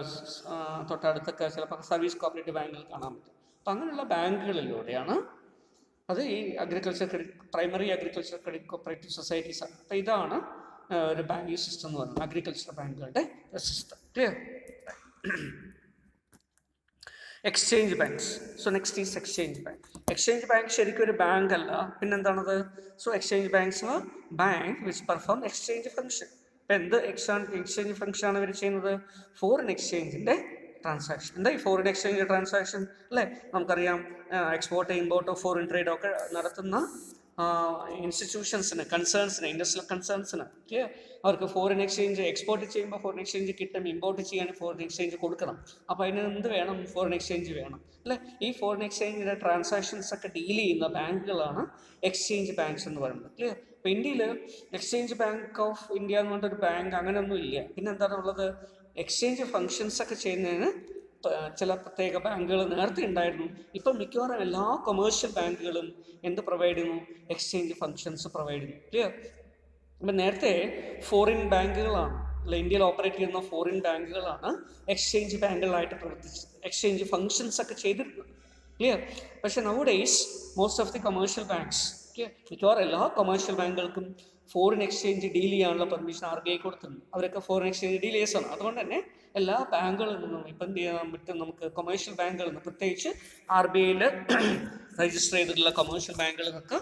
തൊട്ടടുത്തൊക്കെ ചിലപ്പോൾ service cooperative ബാങ്കുകൾ കാണാൻ പറ്റും. അപ്പം അങ്ങനെയുള്ള ബാങ്കുകളിലൂടെയാണ് അത് ഈ agriculture credit, primary agriculture credit cooperative societies ആണ്. അപ്പം ഇതാണ് ഒരു ബാങ്കിങ് സിസ്റ്റം എന്ന് പറയുന്നത്, അഗ്രികൾച്ചർ ബാങ്കുകളുടെ system. Clear? Exchange banks. So next is exchange bank. എക്സ്ചേഞ്ച് ബാങ്ക് ശരിക്കും ഒരു ബാങ്ക് അല്ല, പിന്നെന്താണത്? സോ exchange banks are bank which perform exchange function. ഇപ്പം എന്ത് എക്സ്ചേഞ്ച് ഫംഗ്ഷൻ ആണ് ഇവർ ചെയ്യുന്നത്? ഫോറിൻ എക്സ്ചേഞ്ചിൻ്റെ ട്രാൻസാക്ഷൻ. എന്താ ഈ ഫോറിൻ എക്സ്ചേഞ്ച് ട്രാൻസാക്ഷൻ അല്ലേ? നമുക്കറിയാം, എക്സ്പോർട്ട് ഇമ്പോർട്ട് ഫോറിൻ ട്രേഡ് ഒക്കെ നടത്തുന്ന ഇൻസ്റ്റിറ്റ്യൂഷൻസിന്, കൺസേൺസിന്, ഇൻഡസ്ട്രിയൽ കൺസേൺസിന് അവർക്ക് ഫോറിൻ എക്സ്ചേഞ്ച് എക്സ്പോർട്ട് ചെയ്യുമ്പോൾ ഫോറിൻ എക്സ്ചേഞ്ച് കിട്ടും, ഇമ്പോർട്ട് ചെയ്യാൻ ഫോറിൻ എക്സ്ചേഞ്ച് കൊടുക്കണം. അപ്പോൾ അതിന് എന്ത് വേണം? ഫോറിൻ എക്സ്ചേഞ്ച് വേണം അല്ലേ? ഈ ഫോറിൻ എക്സ്ചേഞ്ചിൻ്റെ ട്രാൻസാക്ഷൻസ് ഒക്കെ ഡീൽ ചെയ്യുന്ന ബാങ്കുകളാണ് എക്സ്ചേഞ്ച് ബാങ്ക്സ് എന്ന് പറയുന്നത്. ക്ലിയർ? ഇപ്പോൾ ഇന്ത്യയിൽ എക്സ്ചേഞ്ച് ബാങ്ക് ഓഫ് ഇന്ത്യ എന്ന് പറഞ്ഞൊരു ബാങ്ക് അങ്ങനെയൊന്നും ഇല്ല. പിന്നെ എന്താണുള്ളത്? എക്സ്ചേഞ്ച് ഫങ്ഷൻസ് ഒക്കെ ചെയ്യുന്നതിന് ചില പ്രത്യേക ബാങ്കുകൾ നേരത്തെ ഉണ്ടായിരുന്നു. ഇപ്പം മിക്കവാറും എല്ലാ കൊമേഴ്ഷ്യൽ ബാങ്കുകളും എന്ത് പ്രൊവൈഡ് ചെയ്യുന്നു? എക്സ്ചേഞ്ച് ഫങ്ഷൻസ് പ്രൊവൈഡ് ചെയ്യുന്നു. ക്ലിയർ? അപ്പം നേരത്തെ ഫോറിൻ ബാങ്കുകളാണ്, അല്ല, ഇന്ത്യയിൽ ഓപ്പറേറ്റ് ചെയ്യുന്ന ഫോറിൻ ബാങ്കുകളാണ് എക്സ്ചേഞ്ച് ബാങ്കുകളായിട്ട് പ്രവർത്തിച്ചത്, എക്സ്ചേഞ്ച് ഫങ്ഷൻസ് ഒക്കെ ചെയ്തിരുന്നത്. ക്ലിയർ? പക്ഷേ now days most of the commercial banks, മിക്കവാറും എല്ലാ കൊമേഴ്ഷ്യൽ ബാങ്കുകൾക്കും ഫോറിൻ എക്സ്ചേഞ്ച് ഡീൽ ചെയ്യാനുള്ള പെർമിഷൻ RBI കൊടുത്തിട്ടുണ്ട്. അവരൊക്കെ ഫോറിൻ എക്സ്ചേഞ്ച് ഡീലേഴ്സാണ്. അതുകൊണ്ട് തന്നെ എല്ലാ ബാങ്കുകളിൽ നിന്നും ഇപ്പം എന്ത് ചെയ്യാൻ പറ്റും? നമുക്ക് കൊമേഴ്ഷ്യൽ ബാങ്കുകളിൽ നിന്ന്, പ്രത്യേകിച്ച് RBIയിൽ രജിസ്റ്റർ ചെയ്തിട്ടുള്ള കൊമേഴ്ഷ്യൽ ബാങ്കുകൾക്കൊക്കെ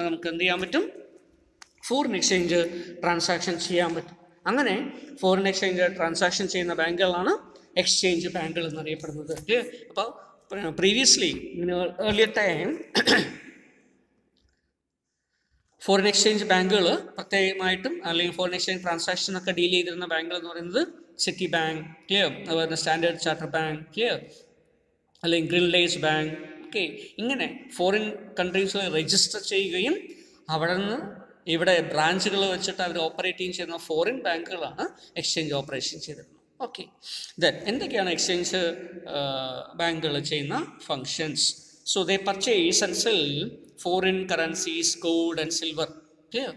നമുക്ക് എന്ത് ചെയ്യാൻ പറ്റും? ഫോറിൻ എക്സ്ചേഞ്ച് ട്രാൻസാക്ഷൻ ചെയ്യാൻ പറ്റും. അങ്ങനെ ഫോറിൻ എക്സ്ചേഞ്ച് ട്രാൻസാക്ഷൻ ചെയ്യുന്ന ബാങ്കുകളാണ് എക്സ്ചേഞ്ച് ബാങ്കുകൾ എന്നറിയപ്പെടുന്നത്. അപ്പോൾ previously earlier time foreign exchange ബാങ്കുകൾ പ്രത്യേകമായിട്ടും, അല്ലെങ്കിൽ ഫോറിൻ എക്സ്ചേഞ്ച് ട്രാൻസാക്ഷൻ ഒക്കെ ഡീൽ ചെയ്തിരുന്ന ബാങ്കുകൾ എന്ന് പറയുന്നത് സിറ്റി ബാങ്ക്, ക്ലിയർ, അതുപോലെ സ്റ്റാൻഡേർഡ് ചാർട്ടർ ബാങ്ക്, ക്ലിയർ, അല്ലെങ്കിൽ ഗ്രിൻഡേഴ്സ് ബാങ്ക്. ഓക്കെ, ഇങ്ങനെ ഫോറിൻ കൺട്രീസിൽ രജിസ്റ്റർ ചെയ്യുകയും അവിടെ നിന്ന് ഇവിടെ ബ്രാഞ്ചുകൾ വെച്ചിട്ട് അവർ ഓപ്പറേറ്റ് ചെയ്യുന്ന ഫോറിൻ ബാങ്കുകളാണ് എക്സ്ചേഞ്ച് ഓപ്പറേഷൻ ചെയ്തിരുന്നത്. ഓക്കെ. ദെൻ എന്തൊക്കെയാണ് എക്സ്ചേഞ്ച് ബാങ്കുകൾ ചെയ്യുന്ന functions? So they purchase and cell foreign currencies, gold and silver. Clear?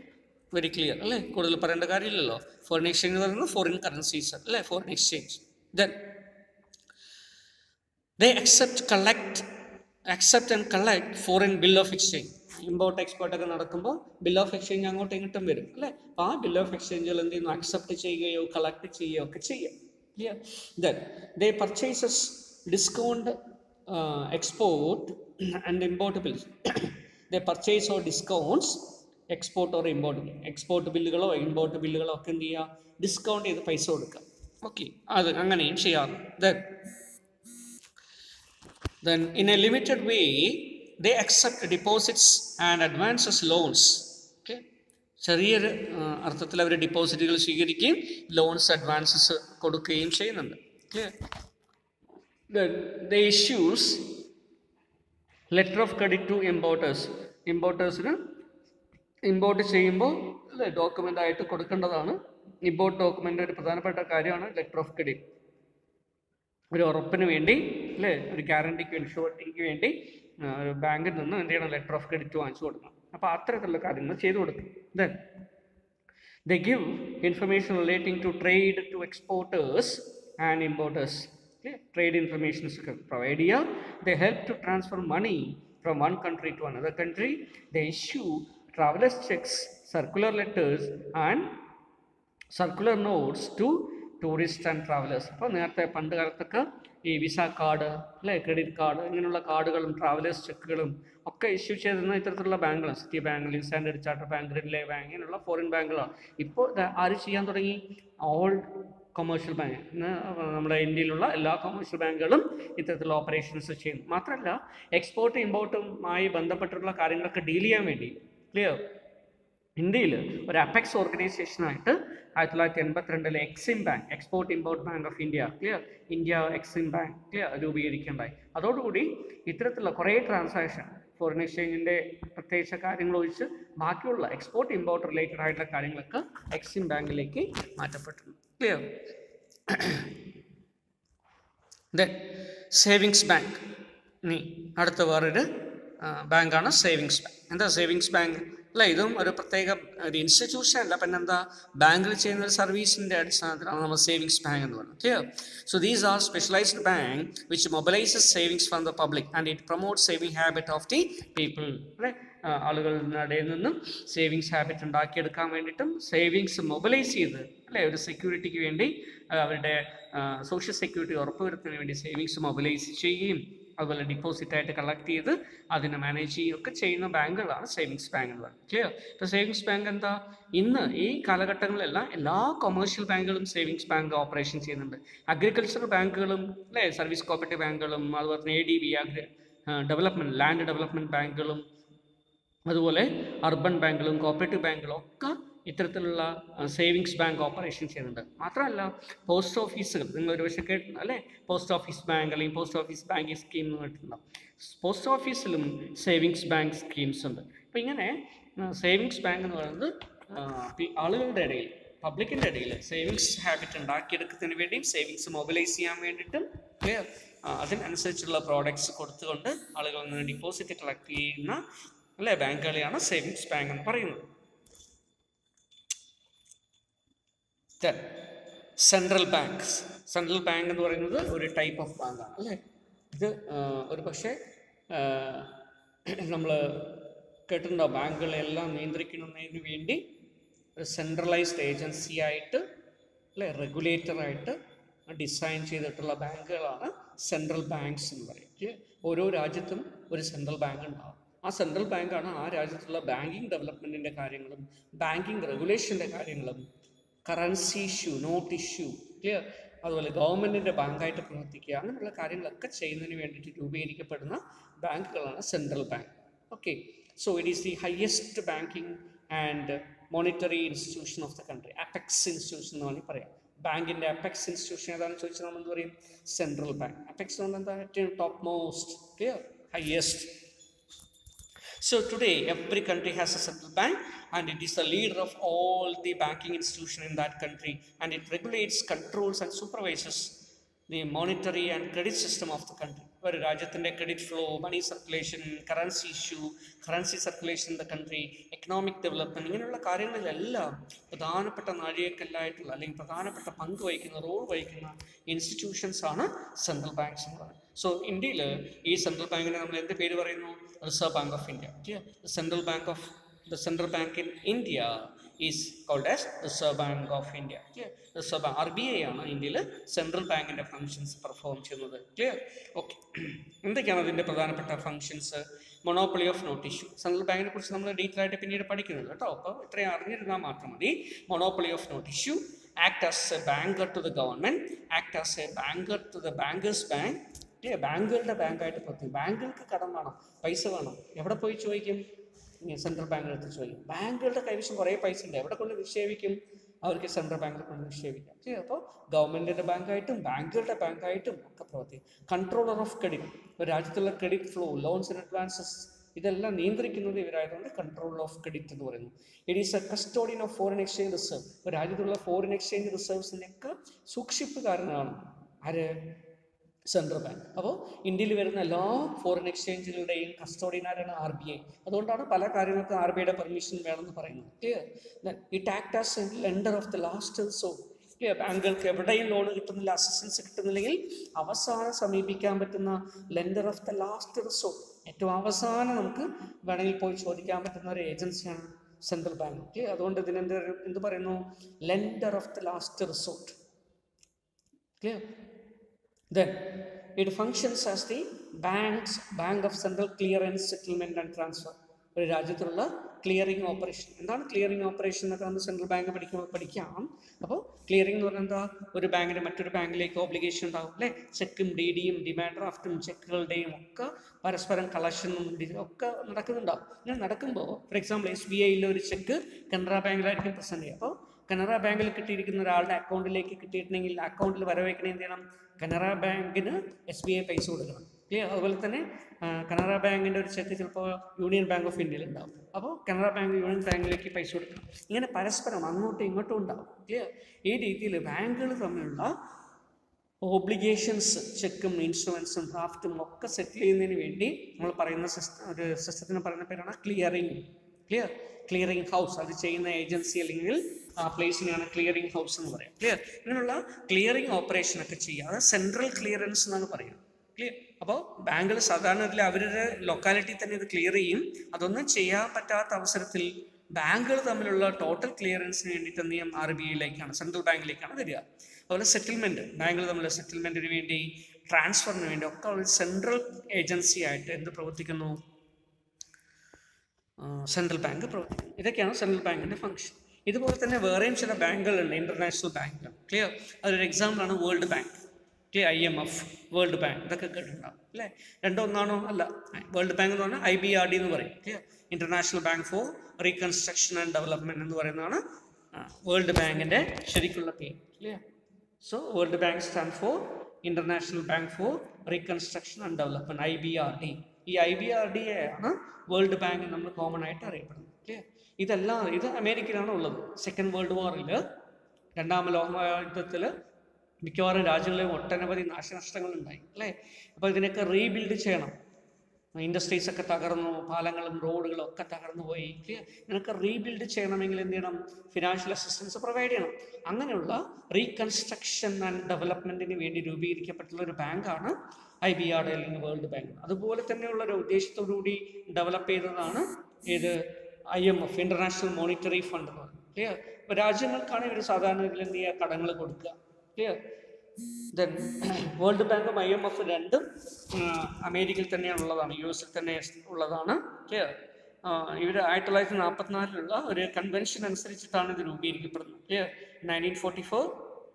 Very clear അല്ലേ? കൂടുതൽ പറയേണ്ട കാര്യമില്ലല്ലോ. ഫോറിൻ എക്സ്ചേഞ്ച് എന്ന് പറയുന്നത് ഫോറിൻ കറൻസീസ് അല്ലേ, foreign exchange. Then they accept and collect foreign bill of exchange. Import export ഒക്കെ നടക്കുമ്പോൾ bill of exchange അങ്ങോട്ടും ഇങ്ങോട്ടും വരും അല്ലേ. അപ്പോൾ ആ ബിൽ ഓഫ് എക്സ്ചേഞ്ചുകൾ എന്ത് ചെയ്യുന്നു? അക്സെപ്റ്റ് ചെയ്യുകയോ കളക്ട് ചെയ്യുകയോ ഒക്കെ ചെയ്യാം. Clear? Then they purchases discount export and import bills. They purchase or discounts export or import bill. Export ബില്ലുകളോ ഇമ്പോർട്ട് ബില്ലുകളോ ഒക്കെ എന്ത് ചെയ്യുക? ഡിസ്കൗണ്ട് ചെയ്ത് പൈസ കൊടുക്കുക. ഓക്കെ, അത് അങ്ങനെയും ചെയ്യാറുണ്ട്. Then in a limited way they accept deposits and advances, loans. Okay, ചെറിയൊരു അർത്ഥത്തിൽ അവർ ഡിപ്പോസിറ്റുകൾ സ്വീകരിക്കുകയും ലോൺസ് അഡ്വാൻസസ് കൊടുക്കുകയും ചെയ്യുന്നുണ്ട്. Clear? Then they issues letter of credit to importers. ഇമ്പോർട്ടേഴ്സിന് ഇമ്പോർട്ട് ചെയ്യുമ്പോൾ അല്ലേ ഡോക്യുമെൻ്റ് ആയിട്ട് കൊടുക്കേണ്ടതാണ്. ഇമ്പോർട്ട് ഡോക്യുമെൻ്റ് ഒരു പ്രധാനപ്പെട്ട കാര്യമാണ് ലെറ്റർ ഓഫ് ക്രെഡിറ്റ്. ഒരു ഉറപ്പിന് വേണ്ടി അല്ലേ, ഒരു ഗ്യാരണ്ടിക്ക് വേണ്ടി, ഷുവർട്ടിക്ക് വേണ്ടി ബാങ്കിൽ നിന്ന് എന്ത് ചെയ്യണം? ലെറ്റർ ഓഫ് ക്രെഡിറ്റ് വാങ്ങിച്ചു കൊടുക്കണം. അപ്പോൾ അത്തരത്തിലുള്ള കാര്യങ്ങൾ ചെയ്തു കൊടുക്കും. Then they give information relating to trade to exporters and importers. Trade informations ഒക്കെ പ്രൊവൈഡ് ചെയ്യുക. They help to transfer money from one country to another country. They issue travellers cheques, circular letters and circular notes to tourist and travellers. അപ്പോൾ നേരത്തെ പണ്ട് കാലത്തൊക്കെ ഈ visa card അല്ലേ, credit card, ഇങ്ങനെയുള്ള കാർഡുകളും ട്രാവലേഴ്സ് ചെക്കുകളും ഒക്കെ ഇഷ്യൂ ചെയ്തിരുന്ന ഇത്തരത്തിലുള്ള ബാങ്കുകളാണ്. Citi Bank, Standard Charter Bank, റിലേ ബാങ്ക്, ഇങ്ങനെയുള്ള ഫോറിൻ ബാങ്കുകളാണ്. ഇപ്പോൾ ആര് ചെയ്യാൻ തുടങ്ങി? All commercial bank. നമ്മുടെ ഇന്ത്യയിലുള്ള എല്ലാ കൊമേഴ്ഷ്യൽ ബാങ്കുകളും ഇത്തരത്തിലുള്ള ഓപ്പറേഷൻസ് ചെയ്യുന്നു. മാത്രമല്ല എക്സ്പോർട്ടും ഇമ്പോർട്ടുമായി ബന്ധപ്പെട്ടിട്ടുള്ള കാര്യങ്ങളൊക്കെ ഡീൽ ചെയ്യാൻ വേണ്ടി ക്ലിയർ ഇന്ത്യയിൽ ഒരു അപെക്സ് ഓർഗനൈസേഷനായിട്ട് 1982 exim bank, export import bank of India, clear, India exim bank clear രൂപീകരിക്കേണ്ടായി. അതോടുകൂടി ഇത്തരത്തിലുള്ള കുറേ ട്രാൻസാക്ഷൻ ഫോറിൻ എക്സ്ചേഞ്ചിൻ്റെ പ്രത്യേകിച്ച കാര്യങ്ങൾ ഒഴിച്ച് ബാക്കിയുള്ള എക്സ്പോർട്ട് ഇമ്പോർട്ട് റിലേറ്റഡ് ആയിട്ടുള്ള കാര്യങ്ങളൊക്കെ എക്സിം ബാങ്കിലേക്ക് മാറ്റപ്പെട്ടിട്ടുണ്ട്. ക്ലിയർ? Then savings bank. ഇനി അടുത്ത വേറൊരു ബാങ്കാണ് സേവിങ്സ് ബാങ്ക്. എന്താ സേവിങ്സ് ബാങ്ക്? അല്ല, ഇതും ഒരു പ്രത്യേക ഒരു ഇൻസ്റ്റിറ്റ്യൂഷൻ അല്ല, പിന്നെ എന്താ ബാങ്കിൽ ചെയ്യുന്ന ഒരു സർവീസിൻ്റെ അടിസ്ഥാനത്തിലാണ് നമ്മൾ സേവിങ്സ് ബാങ്ക് എന്ന് പറയുന്നത്. Clear? So these are specialised bank which mobilises savings from the public and it promote saving habit of the people. അല്ലെ, ആളുകളുടെ ഇടയിൽ നിന്നും സേവിങ്സ് ഹാബിറ്റ് ഉണ്ടാക്കിയെടുക്കാൻ വേണ്ടിയിട്ടും സേവിങ്സ് മൊബിലൈസ് ചെയ്ത് അല്ലെ ഒരു സെക്യൂരിറ്റിക്ക് വേണ്ടി, അവരുടെ സോഷ്യൽ സെക്യൂരിറ്റി ഉറപ്പുവരുത്തുന്നതിന് വേണ്ടി സേവിങ്സ് മൊബിലൈസ് ചെയ്യുകയും അതുപോലെ ഡിപ്പോസിറ്റ് ആയിട്ട് കളക്ട് ചെയ്ത് അതിനെ മാനേജ് ചെയ്യുകയൊക്കെ ചെയ്യുന്ന ബാങ്കുകളാണ് സേവിങ്സ് ബാങ്ക് എന്ന് പറയുന്നത്. ക്ലിയർ? ഇപ്പോൾ സേവിങ്സ് ബാങ്ക് എന്താ? ഇന്ന് ഈ കാലഘട്ടങ്ങളിലെല്ലാം എല്ലാ കൊമേഴ്ഷ്യൽ ബാങ്കുകളും സേവിങ്സ് ബാങ്ക് ഓപ്പറേഷൻ ചെയ്യുന്നുണ്ട്. അഗ്രികൾച്ചറൽ ബാങ്കുകളും അല്ലേ, സർവീസ് കോപ്പറേറ്റീവ് ബാങ്കുകളും, അതുപോലെ തന്നെ ADB ഡെവലപ്മെൻറ്റ്, ലാൻഡ് ഡെവലപ്മെൻറ്റ് ബാങ്കുകളും, അതുപോലെ അർബൻ ബാങ്കുകളും കോപ്പറേറ്റീവ് ബാങ്കുകളും ഒക്കെ ഇത്തരത്തിലുള്ള സേവിങ്സ് ബാങ്ക് ഓപ്പറേഷൻ ചെയ്യുന്നുണ്ട്. മാത്രമല്ല പോസ്റ്റ് ഓഫീസുകൾ, നിങ്ങൾ ഒരു പക്ഷേ കേട്ടിട്ടുണ്ട് അല്ലേ, പോസ്റ്റ് ഓഫീസ് ബാങ്ക് അല്ലെങ്കിൽ പോസ്റ്റ് ഓഫീസ് ബാങ്കിങ് സ്കീം എന്ന് കേട്ടിട്ടുണ്ടാവും. പോസ്റ്റ് ഓഫീസിലും സേവിങ്സ് ബാങ്ക് സ്കീംസ് ഉണ്ട്. അപ്പോൾ ഇങ്ങനെ സേവിങ്സ് ബാങ്ക് എന്ന് പറയുന്നത് ആളുകളുടെ ഇടയിൽ, പബ്ലിക്കിൻ്റെ ഇടയിൽ സേവിങ്സ് ഹാബിറ്റ് ഉണ്ടാക്കിയെടുക്കുന്നതിന് വേണ്ടിയും സേവിങ്സ് മൊബിലൈസ് ചെയ്യാൻ വേണ്ടിയിട്ടും അതിനനുസരിച്ചുള്ള പ്രോഡക്ട്സ് കൊടുത്തുകൊണ്ട് ആളുകളിൽ നിന്ന് ഡിപ്പോസിറ്റ് കളക്ട് ചെയ്യുന്ന അല്ലേ ബാങ്കുകളെയാണ് സേവിങ്സ് ബാങ്ക് എന്ന് പറയുന്നത്. Central banks. സെൻട്രൽ ബാങ്ക് എന്ന് പറയുന്നത് ഒരു ടൈപ്പ് ഓഫ് ബാങ്കാണ് അല്ലേ. ഇത് ഒരു പക്ഷേ നമ്മൾ കേട്ടിട്ടുണ്ടോ, ബാങ്കുകളെല്ലാം നിയന്ത്രിക്കുന്നതിന് വേണ്ടി ഒരു സെൻട്രലൈസ്ഡ് ഏജൻസി ആയിട്ട് അല്ലേ, റെഗുലേറ്ററായിട്ട് ഡിസൈൻ ചെയ്തിട്ടുള്ള ബാങ്കുകളാണ് സെൻട്രൽ ബാങ്ക്സ് എന്ന് പറയും. ഓരോ രാജ്യത്തും ഒരു സെൻട്രൽ ബാങ്ക് ഉണ്ടാകും. ആ സെൻട്രൽ ബാങ്കാണ് ആ രാജ്യത്തുള്ള ബാങ്കിങ് ഡെവലപ്മെൻറ്റിൻ്റെ കാര്യങ്ങളും ബാങ്കിങ് റെഗുലേഷൻ്റെ കാര്യങ്ങളും currency issue, note issue, clear, അതുപോലെ ഗവൺമെൻറ്റിൻ്റെ ബാങ്കായിട്ട് പ്രവർത്തിക്കുക, അങ്ങനെയുള്ള കാര്യങ്ങളൊക്കെ ചെയ്യുന്നതിന് വേണ്ടിയിട്ട് രൂപീകരിക്കപ്പെടുന്ന ബാങ്കുകളാണ് central bank. Okay, so it is the highest banking and monetary institution of the country. Apex institution എന്ന് വേണമെങ്കിൽ പറയാം. ബാങ്കിൻ്റെ അപെക്സ് ഇൻസ്റ്റിറ്റ്യൂഷൻ ഏതാണെന്ന് ചോദിച്ചാൽ നമ്മൾ എന്ത് പറയും? Central bank. അപെക്സ് എന്ന് പറഞ്ഞാൽ എന്താ? ഏറ്റവും top most, clear, highest. So today every country has a central bank, and it is the leader of all the banking institution in that country, and it regulates, controls and supervises the monetary and credit system of the country. ഒരു രാജ്യത്തിൻ്റെ credit flow, money circulation, currency issue, currency circulation in the country, economic development, ഇങ്ങനെയുള്ള കാര്യങ്ങളിലെല്ലാം പ്രധാനപ്പെട്ട നാഴികക്കല്ലായിട്ടുള്ള അല്ലെങ്കിൽ പ്രധാനപ്പെട്ട പങ്ക് വഹിക്കുന്ന, role വഹിക്കുന്ന ഇൻസ്റ്റിറ്റ്യൂഷൻസ് ആണ് സെൻട്രൽ ബാങ്ക്സ് എന്ന് പറയുന്നത്. സോ ഇന്ത്യയിൽ ഈ സെൻട്രൽ ബാങ്കിനെ നമ്മൾ എന്ത് പേര് പറയുന്നു? Reserve bank of India. The central bank in India is called as Reserve Bank of India. Clear? Reserve Bank, RBI ആണ് ഇന്ത്യയിൽ സെൻട്രൽ ബാങ്കിൻ്റെ ഫങ്ഷൻസ് പെർഫോം ചെയ്യുന്നത്. ക്ലിയർ? ഓക്കെ. എന്തൊക്കെയാണ് അതിൻ്റെ പ്രധാനപ്പെട്ട functions? Monopoly of note issue. Central ബാങ്കിനെ കുറിച്ച് നമ്മൾ ഡീറ്റെയിൽ ആയിട്ട് പിന്നീട് പഠിക്കുന്നുണ്ട് കേട്ടോ. അപ്പോൾ ഇത്രയും അറിഞ്ഞിരുന്നാൽ മാത്രം മതി. Monopoly of note issue, act as a banker to the government, act as a banker to the bankers bank. ബാങ്കുകളുടെ ബാങ്കായിട്ട് പ്രവർത്തിക്കും. ബാങ്കുകൾക്ക് കടം വേണം, പൈസ വേണം, എവിടെ പോയി ചോദിക്കും? സെൻട്രൽ ബാങ്കിൽ എടുത്ത് ചോദിക്കും. ബാങ്കുകളുടെ കൈവശം കുറേ പൈസ ഉണ്ട്, എവിടെ കൊണ്ട് നിക്ഷേപിക്കും? അവർക്ക് സെൻട്രൽ ബാങ്കിൽ കൊണ്ട് നിക്ഷേപിക്കാം. അപ്പോൾ ഗവൺമെൻറ്റിൻ്റെ ബാങ്കായിട്ടും ബാങ്കുകളുടെ ബാങ്കായിട്ടും ഒക്കെ പ്രവർത്തിക്കും. കൺട്രോളർ ഓഫ് ക്രെഡിറ്റ്, ഒരു രാജ്യത്തുള്ള credit flow, loans and advances ഇതെല്ലാം നിയന്ത്രിക്കുന്നത് ഇവരായതുകൊണ്ട് കൺട്രോളർ ഓഫ് ക്രെഡിറ്റ് എന്ന് പറയുന്നു. It is A custodian of foreign exchange reserve. ഒരു രാജ്യത്തുള്ള ഫോറിൻ എക്സ്ചേഞ്ച് റിസർവ്സിൻ്റെയൊക്കെ സൂക്ഷിപ്പുകാരനാണ് ആര്? Central bank. അപ്പോൾ ഇന്ത്യയിൽ വരുന്ന എല്ലാ ഫോറിൻ എക്സ്ചേഞ്ചുകളുടെയും കസ്റ്റോഡിയനാരാണ് RBI. അതുകൊണ്ടാണ് പല കാര്യങ്ങൾക്കും RBIയുടെ പെർമിഷൻ വേണമെന്ന് പറയുന്നത്. Clear? It act as A lender of the last resort. Clear? ബാങ്കുകൾക്ക് എവിടെയും ലോൺ കിട്ടുന്നില്ല, അസിസ്റ്റൻസ് കിട്ടുന്നില്ലെങ്കിൽ അവസാനം സമീപിക്കാൻ പറ്റുന്ന lender of the last resort, ഏറ്റവും അവസാനം നമുക്ക് വേണമെങ്കിൽ പോയി ചോദിക്കാൻ പറ്റുന്ന ഒരു ഏജൻസിയാണ് സെൻട്രൽ ബാങ്ക്. ക്ലിയർ? അതുകൊണ്ട് എന്ത് പറയുന്നു? Lender of the last resort. Clear? Then it functions as the bank of central clearance, settlement and transfer. ഒരു രാജ്യത്തുള്ള ക്ലിയറിംഗ് ഓപ്പറേഷൻ. എന്താണ് ക്ലിയറിംഗ് ഓപ്പറേഷൻ എന്നൊക്കെ നമ്മൾ സെൻട്രൽ ബാങ്ക് പഠിക്കാം. അപ്പോൾ ക്ലിയറിംഗ് എന്ന് പറഞ്ഞാൽ എന്താ? ഒരു ബാങ്കിന് മറ്റൊരു ബാങ്കിലേക്ക് ഓബ്ലിഗേഷൻ ഉണ്ടാവും അല്ലേ? ചെക്കും DDയും ഡിമാൻഡ് ഡ്രാഫ്റ്റും ചെക്കുകളുടെയും ഒക്കെ പരസ്പരം കളക്ഷനും ഒക്കെ നടക്കുന്നുണ്ടാവും. ഇങ്ങനെ നടക്കുമ്പോൾ ഫോർ എക്സാമ്പിൾ SBIയിലെ ഒരു ചെക്ക് കനറ ബാങ്കിലായിരിക്കും പ്രസൻറ്റ് ചെയ്യുക. അപ്പോൾ കനറ ബാങ്കിൽ കിട്ടിയിരിക്കുന്ന ഒരാളുടെ അക്കൗണ്ടിലേക്ക് കിട്ടിയിട്ടുണ്ടെങ്കിൽ അക്കൗണ്ടിൽ വരവേക്കണേ എന്ത് ചെയ്യണം? കനറ ബാങ്കിന് SBI പൈസ കൊടുക്കണം. ക്ലിയർ? അതുപോലെ തന്നെ കനറ ബാങ്കിൻ്റെ ഒരു ചെക്ക് ചിലപ്പോൾ യൂണിയൻ ബാങ്ക് ഓഫ് ഇന്ത്യയിൽ ഉണ്ടാവും. അപ്പോൾ കനറ ബാങ്ക് യൂണിയൻ ബാങ്കിലേക്ക് പൈസ കൊടുക്കണം. ഇങ്ങനെ പരസ്പരം അങ്ങോട്ടും ഇങ്ങോട്ടും ഉണ്ടാവും. ക്ലിയർ? ഈ രീതിയിൽ ബാങ്കുകൾ തമ്മിലുള്ള ഓബ്ലിഗേഷൻസ്, ചെക്കും ഇൻഷുറൻസും ഡ്രാഫ്റ്റും ഒക്കെ സെറ്റിൽ ചെയ്യുന്നതിന് വേണ്ടി നമ്മൾ പറയുന്ന ഒരു സിസ്റ്റത്തിന് പറയുന്ന പേരാണ് ക്ലിയറിംഗ്. ക്ലിയർ? Clearing house. അത് ചെയ്യുന്ന ഏജൻസി അല്ലെങ്കിൽ ആ പ്ലേസിനെയാണ് ക്ലിയറിംഗ് ഹൗസ് എന്ന് പറയാം. ക്ലിയർ? ഇങ്ങനെയുള്ള ക്ലിയറിംഗ് ഓപ്പറേഷനൊക്കെ ചെയ്യുക. അത് സെൻട്രൽ ക്ലിയറൻസ് എന്നാണ് പറയുന്നത്. ക്ലിയർ? അപ്പോൾ ബാങ്കുകൾ സാധാരണ ഇതിൽ അവരുടെ ലൊക്കാലിറ്റി തന്നെ ഇത് ക്ലിയർ ചെയ്യും. അതൊന്നും ചെയ്യാൻ പറ്റാത്ത അവസരത്തിൽ ബാങ്കുകൾ തമ്മിലുള്ള ടോട്ടൽ ക്ലിയറൻസിന് വേണ്ടിയിട്ട് എന്ത് ചെയ്യും? RBIയിലേക്കാണ്, സെൻട്രൽ ബാങ്കിലേക്കാണ് വരിക. അതുപോലെ സെറ്റിൽമെൻറ്റ്, ബാങ്കുകൾ തമ്മിലുള്ള സെറ്റിൽമെൻറ്റിന് വേണ്ടി, ട്രാൻസ്ഫറിന് വേണ്ടി ഒക്കെ ഒരു സെൻട്രൽ ഏജൻസി ആയിട്ട് എന്ത് പ്രവർത്തിക്കുന്നു? സെൻട്രൽ ബാങ്ക് പ്രവർത്തിക്കുന്നു. ഇതൊക്കെയാണ് സെൻട്രൽ ബാങ്കിൻ്റെ ഫംഗ്ഷൻ. ഇതുപോലെ തന്നെ വേറെയും ചില ബാങ്കുകളുണ്ട്, ഇൻ്റർനാഷണൽ ബാങ്കുകൾ. ക്ലിയർ? അതൊരു എക്സാമ്പിളാണ് world bank. Clear? IMF, world bank, ഇതൊക്കെ കേട്ടിട്ടുണ്ടാവും അല്ലേ? രണ്ടോ ഒന്നാണോ? അല്ല. വേൾഡ് ബാങ്ക് എന്ന് പറഞ്ഞാൽ IBRD എന്ന് പറയും. Clear? International bank for reconstruction and development എന്ന് പറയുന്നതാണ് വേൾഡ് ബാങ്കിൻ്റെ ശരിക്കുള്ള പേര്. Clear? So world bank stand for international bank for reconstruction and development, IBRD. ഈ IBRDയെ ആണ് വേൾഡ് ബാങ്ക് നമ്മൾ കോമൺ ആയിട്ട് അറിയപ്പെടുന്നത്. ക്ലിയർ? ഇത് അമേരിക്കയിലാണ് ഉള്ളത്. സെക്കൻഡ് വേൾഡ് വാറിൽ, രണ്ടാം ലോകയുദ്ധത്തിൽ മിക്കവാറും രാജ്യങ്ങളിൽ ഒട്ടനവധി നാശനഷ്ടങ്ങൾ ഉണ്ടായി അല്ലേ? അപ്പോൾ ഇതിനൊക്കെ റീബിൽഡ് ചെയ്യണം. ഇൻഡസ്ട്രീസ് ഒക്കെ തകർന്നു, പാലങ്ങളും റോഡുകളും ഒക്കെ തകർന്നു പോയി. ക്ലിയർ? ഇതിനൊക്കെ റീബിൽഡ് ചെയ്യണമെങ്കിൽ എന്ത് ചെയ്യണം? ഫിനാൻഷ്യൽ അസിസ്റ്റൻസ് പ്രൊവൈഡ് ചെയ്യണം. അങ്ങനെയുള്ള റീകൺസ്ട്രക്ഷൻ ആൻഡ് ഡെവലപ്മെൻറ്റിന് വേണ്ടി രൂപീകരിക്കപ്പെട്ടുള്ള ഒരു ബാങ്കാണ് IBRD അല്ലെങ്കിൽ വേൾഡ് ബാങ്ക്. അതുപോലെ തന്നെയുള്ള ഒരു ഉദ്ദേശത്തോടുകൂടി ഡെവലപ്പ് ചെയ്തതാണ് ഇത് IMF, ഇൻ്റർനാഷണൽ മോണിറ്ററി ഫണ്ട് എന്ന് പറയുന്നത്. ക്ലിയർ? ഇപ്പോൾ രാജ്യങ്ങൾക്കാണ് ഇവർ സാധാരണ ഇതിൽ എന്ത് ചെയ്യുക? കടങ്ങൾ കൊടുക്കുക. ക്ലിയർ? ദെൻ വേൾഡ് ബാങ്കും IMF രണ്ടും അമേരിക്കയിൽ തന്നെയാണ് ഉള്ളതാണ്, US തന്നെ ഉള്ളതാണ്. ക്ലിയർ? ഇവർ 1944 ഒരു കൺവെൻഷൻ അനുസരിച്ചിട്ടാണ് ഇത് രൂപീകരിക്കപ്പെടുന്നത്. ക്ലിയർ? 1944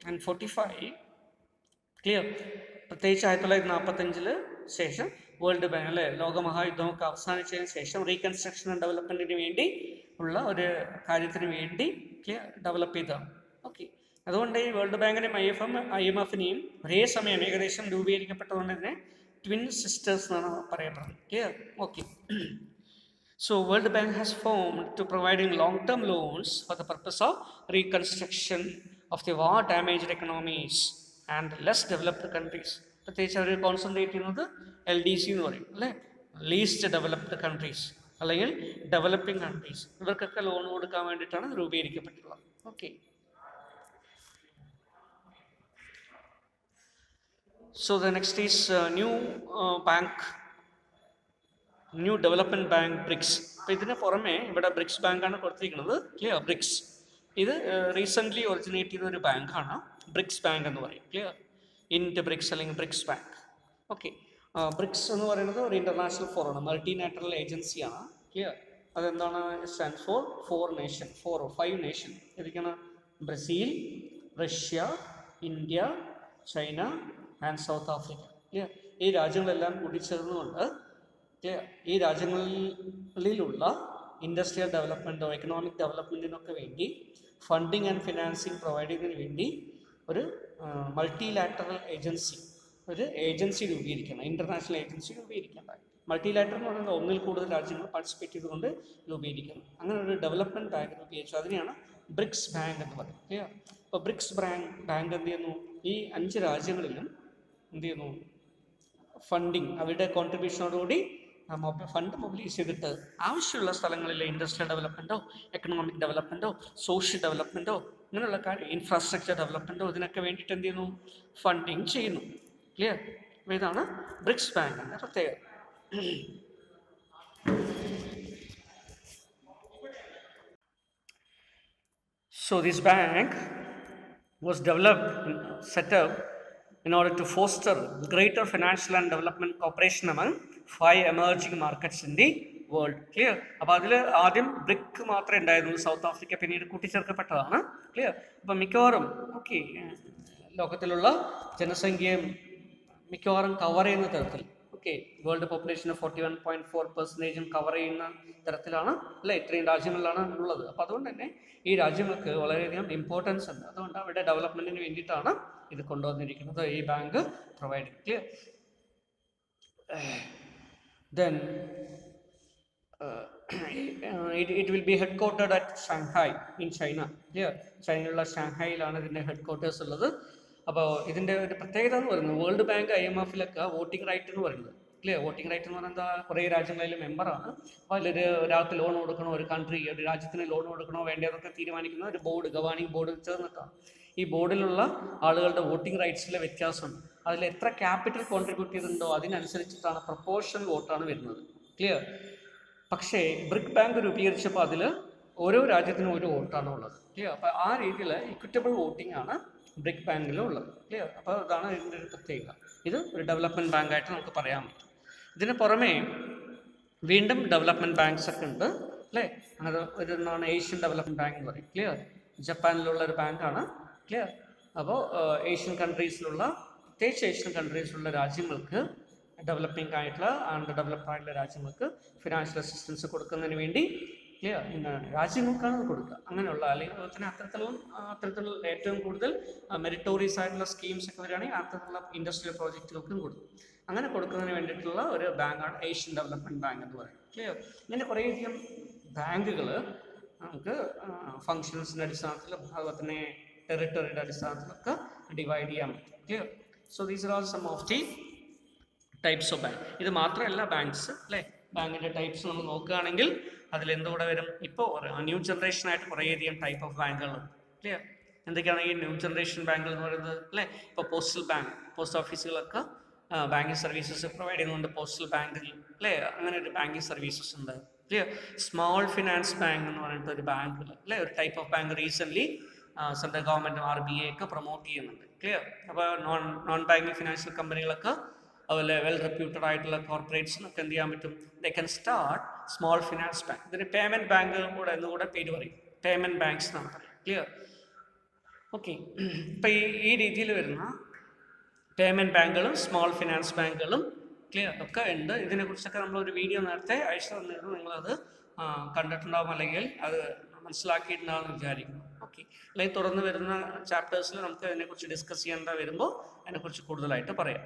and 45. ക്ലിയർ? പ്രത്യേകിച്ച് 1945 ശേഷം വേൾഡ് ബാങ്ക് അല്ലേ, ലോകമഹായുദ്ധമൊക്കെ അവസാനിച്ചതിന് ശേഷം റീകൺസ്ട്രക്ഷൻ ആൻഡ് ഡെവലപ്മെൻറ്റിന് വേണ്ടി ഉള്ള ഒരു കാര്യത്തിന് വേണ്ടി ഡെവലപ്പ് ചെയ്തതാണ്. ഓക്കെ. അതുകൊണ്ട് ഈ വേൾഡ് ബാങ്കിനെയും IMFനെയും ഒരേ സമയം ഏകദേശം രൂപീകരിക്കപ്പെട്ടതുകൊണ്ട് തന്നെ ട്വിൻ സിസ്റ്റേഴ്സ് എന്നാണ് പറയപ്പെടുന്നത്. Clear? Okay. So World Bank has formed to providing long-term loans for the purpose of reconstruction of the war-damaged economies and less developed countries. പ്രത്യേകിച്ച് അവർ കോൺസെൻട്രേറ്റ് ചെയ്യുന്നത് LDC എന്ന് പറയും അല്ലേ, ലീസ്റ്റ് ഡെവലപ്ഡ് കൺട്രീസ് അല്ലെങ്കിൽ developing countries, ഇവർക്കൊക്കെ loan കൊടുക്കാൻ വേണ്ടിയിട്ടാണ് രൂപീകരിക്കപ്പെട്ടിട്ടുള്ളത്. Okay. So the next is new development bank BRICS. അപ്പോൾ ഇതിന് പുറമെ ഇവിടെ ബ്രിക്സ് ബാങ്കാണ് കൊടുത്തിരിക്കുന്നത്. ക്ലിയർ? ബ്രിക്സ് ഇത് റീസെൻ്റ്ലി ഒറിജിനേറ്റ് ചെയ്ത ഒരു ബാങ്കാണ്, ബ്രിക്സ് ബാങ്ക് എന്ന് പറയും. ക്ലിയർ? ഇൻഡ് ബ്രിക്സ് അല്ലെങ്കിൽ ബ്രിക്സ് ബാങ്ക്. ഓക്കെ. ബ്രിക്സ് എന്ന് പറയുന്നത് ഒരു ഇൻ്റർനാഷണൽ ഫോറാണ്, മൾട്ടിനാഷണൽ ഏജൻസിയാണ്. ക്ലിയർ? അതെന്താണ്? Stand for 5 nation. ഏതൊക്കെയാണ്? Brazil, Russia, India, China and South Africa. Clear? ഈ രാജ്യങ്ങളെല്ലാം കൂടിച്ചേർന്നുകൊണ്ട് ഈ രാജ്യങ്ങളിലുള്ള ഇൻഡസ്ട്രിയൽ ഡെവലപ്മെൻറ്റോ എക്കണോമിക് ഡെവലപ്മെൻറ്റിനൊക്കെ വേണ്ടി ഫണ്ടിങ് ആൻഡ് ഫിനാൻസിങ് പ്രൊവൈഡ് ചെയ്യുന്നതിന് വേണ്ടി ഒരു മൾട്ടിലാറ്ററൽ ഏജൻസി രൂപീകരിക്കണം, ഇൻ്റർനാഷണൽ ഏജൻസി രൂപീകരിക്കേണ്ടത്. മൾട്ടിലാറ്ററൽ എന്ന് പറയുന്നത് ഒന്നിൽ കൂടുതൽ രാജ്യങ്ങൾ പാർട്ടിസിപ്പേറ്റ് ചെയ്തുകൊണ്ട് രൂപീകരിക്കണം. അങ്ങനെ ഒരു ഡെവലപ്മെൻറ്റ് ബാങ്ക് രൂപീകരിച്ചു. അതിനെയാണ് ബ്രിക്സ് ബാങ്ക് എന്ന് പറയുന്നത്. ക്ലിയർ? അപ്പോൾ ബ്രിക്സ് ബാങ്ക് എന്ത് ചെയ്യുന്നു? ഈ 5 രാജ്യങ്ങളിലും എന്ത് ചെയ്യുന്നു? ഫണ്ടിങ് അവരുടെ കോൺട്രിബ്യൂഷനോടുകൂടി ഫണ്ട് മൊബിലൈസ് ചെയ്തിട്ട് ആവശ്യമുള്ള സ്ഥലങ്ങളിലെ ഇൻഡസ്ട്രിയൽ ഡെവലപ്മെൻറ്റോ എക്കണോമിക് ഡെവലപ്മെൻറ്റോ സോഷ്യൽ ഡെവലപ്മെൻറ്റോ ഇങ്ങനെയുള്ള ഇൻഫ്രാസ്ട്രക്ചർ ഡെവലപ്മെൻറ്റോ ഇതിനൊക്കെ വേണ്ടിയിട്ട് എന്ത് ചെയ്യുന്നു? ഫണ്ടിങ് ചെയ്യുന്നു. ക്ലിയർ? ഇതാണ് ബ്രിക്സ് ബാങ്കിൻ്റെ പ്രത്യേകത. So this bank was set up in order to foster greater financial and development cooperation among 5 emerging markets in the world. Clear? അപ്പോൾ അതിൽ ആദ്യം ബ്രിക്ക് മാത്രമേ ഉണ്ടായിരുന്നുള്ളൂ, സൗത്ത് ആഫ്രിക്ക പിന്നീട് കൂട്ടിച്ചേർക്കപ്പെട്ടതാണ്. ക്ലിയർ? അപ്പം മിക്കവാറും ലോകത്തിലുള്ള ജനസംഖ്യയും മിക്കവാറും കവർ ചെയ്യുന്ന തരത്തിൽ വേൾഡ് പോപ്പുലേഷൻ 41.4% കവർ ചെയ്യുന്ന തരത്തിലാണ് അല്ലേ ഇത്രയും രാജ്യങ്ങളിലാണ് ഉള്ളത്. അപ്പോൾ അതുകൊണ്ട് തന്നെ ഈ രാജ്യങ്ങൾക്ക് വളരെയധികം ഇമ്പോർട്ടൻസ് ഉണ്ട്. അതുകൊണ്ട് അവരുടെ ഡെവലപ്മെൻറ്റിന് വേണ്ടിയിട്ടാണ് ഇത് കൊണ്ടുവന്നിരിക്കുന്നത്, ഈ bank provide. Clear? Then it will be headquartered at Shanghai in China. Clear? ചൈനയിലുള്ള ഷാങ്ഹായിലാണ് ഇതിൻ്റെ ഹെഡ് ക്വാർട്ടേഴ്സ് ഉള്ളത്. അപ്പോൾ ഇതിൻ്റെ ഒരു പ്രത്യേകത എന്ന് പറയുന്നത് വേൾഡ് ബാങ്ക് IMF-ലൊക്കെ വോട്ടിംഗ് റൈറ്റ് എന്ന് പറയുന്നത്. ക്ലിയർ? വോട്ടിംഗ് റൈറ്റ് എന്ന് പറയുന്നത് കുറേ രാജ്യങ്ങളിൽ മെമ്പറാണ്. അപ്പോൾ അതിലൊരു ഒരാൾക്ക് ലോൺ കൊടുക്കണോ, ഒരു കൺട്രി ഒരു രാജ്യത്തിന് ലോൺ കൊടുക്കണോ വേണ്ടതൊക്കെ തീരുമാനിക്കുന്ന ഒരു ബോർഡ്, ഗവേണിംഗ് ബോർഡ് ചേർന്നിട്ടാണ്. ഈ ബോർഡിലുള്ള ആളുകളുടെ വോട്ടിംഗ് റൈറ്റ്സിലെ വ്യത്യാസമുണ്ട്. അതിൽ എത്ര ക്യാപിറ്റൽ കോൺട്രിബ്യൂട്ട് ചെയ്തിട്ടുണ്ടോ അതിനനുസരിച്ചിട്ടാണ് പ്രൊപ്പോർഷണൽ വോട്ടാണ് വരുന്നത്. ക്ലിയർ? പക്ഷേ ബ്രിക് ബാങ്ക് രൂപീകരിച്ചപ്പോൾ അതിൽ ഓരോ രാജ്യത്തിനും ഒരു വോട്ടാണ് ഉള്ളത്. ക്ലിയർ? അപ്പോൾ ആ രീതിയിൽ ഇക്വിറ്റബിൾ വോട്ടിംഗ് ആണ് ബ്രിക് ബാങ്കിലും ഉള്ളത്. ക്ലിയർ? അപ്പോൾ അതാണ് ഇതിൻ്റെ ഒരു പ്രത്യേകത. ഇത് ഒരു ഡെവലപ്മെൻറ്റ് ബാങ്കായിട്ട് നമുക്ക് പറയാൻ പറ്റും. ഇതിന് പുറമേ വീണ്ടും ഡെവലപ്മെൻറ്റ് ബാങ്ക്സ് ഒക്കെ ഉണ്ട് അല്ലേ. അങ്ങനെ ഇതെന്നാണ് ഏഷ്യൻ ഡെവലപ്മെൻറ്റ് ബാങ്ക് എന്ന് പറയും. ക്ലിയർ? ജപ്പാനിലുള്ള ഒരു ബാങ്കാണ്. ക്ലിയർ? അപ്പോൾ ഏഷ്യൻ കൺട്രീസിലുള്ള പ്രത്യേകിച്ച് ഏഷ്യൻ കൺട്രീസിലുള്ള രാജ്യങ്ങൾക്ക് ഡെവലപ്പിംഗ് ആയിട്ടുള്ള ഡെവലപ്ഡ് ആയിട്ടുള്ള രാജ്യങ്ങൾക്ക് ഫിനാൻഷ്യൽ അസിസ്റ്റൻസ് കൊടുക്കുന്നതിന് വേണ്ടി ക്ലിയർ രാജ്യങ്ങൾക്കാണ് കൊടുക്കുക. അങ്ങനെയുള്ള അല്ലെങ്കിൽ തന്നെ അത്തരത്തിലുള്ള ഏറ്റവും കൂടുതൽ മെറിറ്റോറിയസ് ആയിട്ടുള്ള സ്കീംസ് ഒക്കെ വരികയാണെങ്കിൽ അത്തരത്തിലുള്ള ഇൻഡസ്ട്രിയൽ പ്രോജക്റ്റുകൾക്കും കൊടുക്കും. അങ്ങനെ കൊടുക്കുന്നതിന് വേണ്ടിയിട്ടുള്ള ഒരു ബാങ്കാണ് ഏഷ്യൻ ഡെവലപ്മെൻറ്റ് ബാങ്ക് എന്ന് പറയുന്നത്. ക്ലിയർ? ഇങ്ങനെ കുറേയധികം ബാങ്കുകൾ നമുക്ക് ഫങ്ഷൻസിൻ്റെ അടിസ്ഥാനത്തിലും അതുപോലെ തന്നെ ടെറിട്ടറിയുടെ അടിസ്ഥാനത്തിലൊക്കെ ഡിവൈഡ് ചെയ്യാൻ പറ്റും. Clear? So these are some of the types of bank. ഇത് മാത്രമല്ല ബാങ്ക്സ് അല്ലേ, ബാങ്കിൻ്റെ ടൈപ്സ് നമ്മൾ നോക്കുകയാണെങ്കിൽ അതിലെന്തുകൂടെ വരും? ഇപ്പോൾ ന്യൂ ജനറേഷനായിട്ട് കുറേയധികം ടൈപ്പ് ഓഫ് ബാങ്കുകളുണ്ട്. ക്ലിയർ? എന്തൊക്കെയാണ് ഈ ന്യൂ ജനറേഷൻ ബാങ്കുകൾ എന്ന് പറയുന്നത് അല്ലേ? ഇപ്പോൾ പോസ്റ്റൽ ബാങ്ക്, പോസ്റ്റ് ഓഫീസുകളൊക്കെ ബാങ്കിങ് സർവീസസ് പ്രൊവൈഡ് ചെയ്യുന്നുണ്ട് പോസ്റ്റൽ ബാങ്കിൽ അല്ലേ. അങ്ങനെ ഒരു ബാങ്കിങ് സർവീസസ് ഉണ്ട്. ക്ലിയർ? സ്മോൾ ഫിനാൻസ് ബാങ്ക് എന്ന് പറഞ്ഞിട്ട് ഒരു ബാങ്ക് അല്ലേ, ഒരു type of bank recently central government RBI ഒക്കെ പ്രൊമോട്ട് ചെയ്യുന്നുണ്ട്. ക്ലിയർ? അപ്പോൾ നോൺ ബാങ്കിങ് ഫിനാൻഷ്യൽ കമ്പനികളൊക്കെ അതുപോലെ വെൽ റെപ്യൂട്ടഡ് ആയിട്ടുള്ള കോർപ്പറേറ്റ്സിനൊക്കെ എന്ത് ചെയ്യാൻ പറ്റും? They can start small finance bank. ഇതിന് പേയ്മെൻറ്റ് ബാങ്കുകളും കൂടെ എന്നുകൂടെ പേര് പറയും, പേയ്മെൻറ്റ് ബാങ്ക്സ് എന്നാണ് പറയും. ക്ലിയർ? ഓക്കെ. ഇപ്പോൾ ഈ രീതിയിൽ വരുന്ന പേയ്മെൻറ്റ് ബാങ്കുകളും സ്മോൾ ഫിനാൻസ് ബാങ്കുകളും ക്ലിയർ ഒക്കെ ഉണ്ട്. ഇതിനെക്കുറിച്ചൊക്കെ നമ്മളൊരു വീഡിയോ നേരത്തെ അയച്ചു തന്നിരുന്നു. നിങ്ങളത് കണ്ടിട്ടുണ്ടാവും അല്ലെങ്കിൽ അത് മനസ്സിലാക്കിയിട്ടുണ്ടാവുമെന്ന് വിചാരിക്കുന്നു. ഓക്കെ. അല്ലെങ്കിൽ തുടർന്ന് വരുന്ന ചാപ്റ്റേഴ്സിൽ നമുക്ക് അതിനെക്കുറിച്ച് ഡിസ്കസ് ചെയ്യേണ്ട വരുമ്പോൾ അതിനെക്കുറിച്ച് കൂടുതലായിട്ട് പറയാം.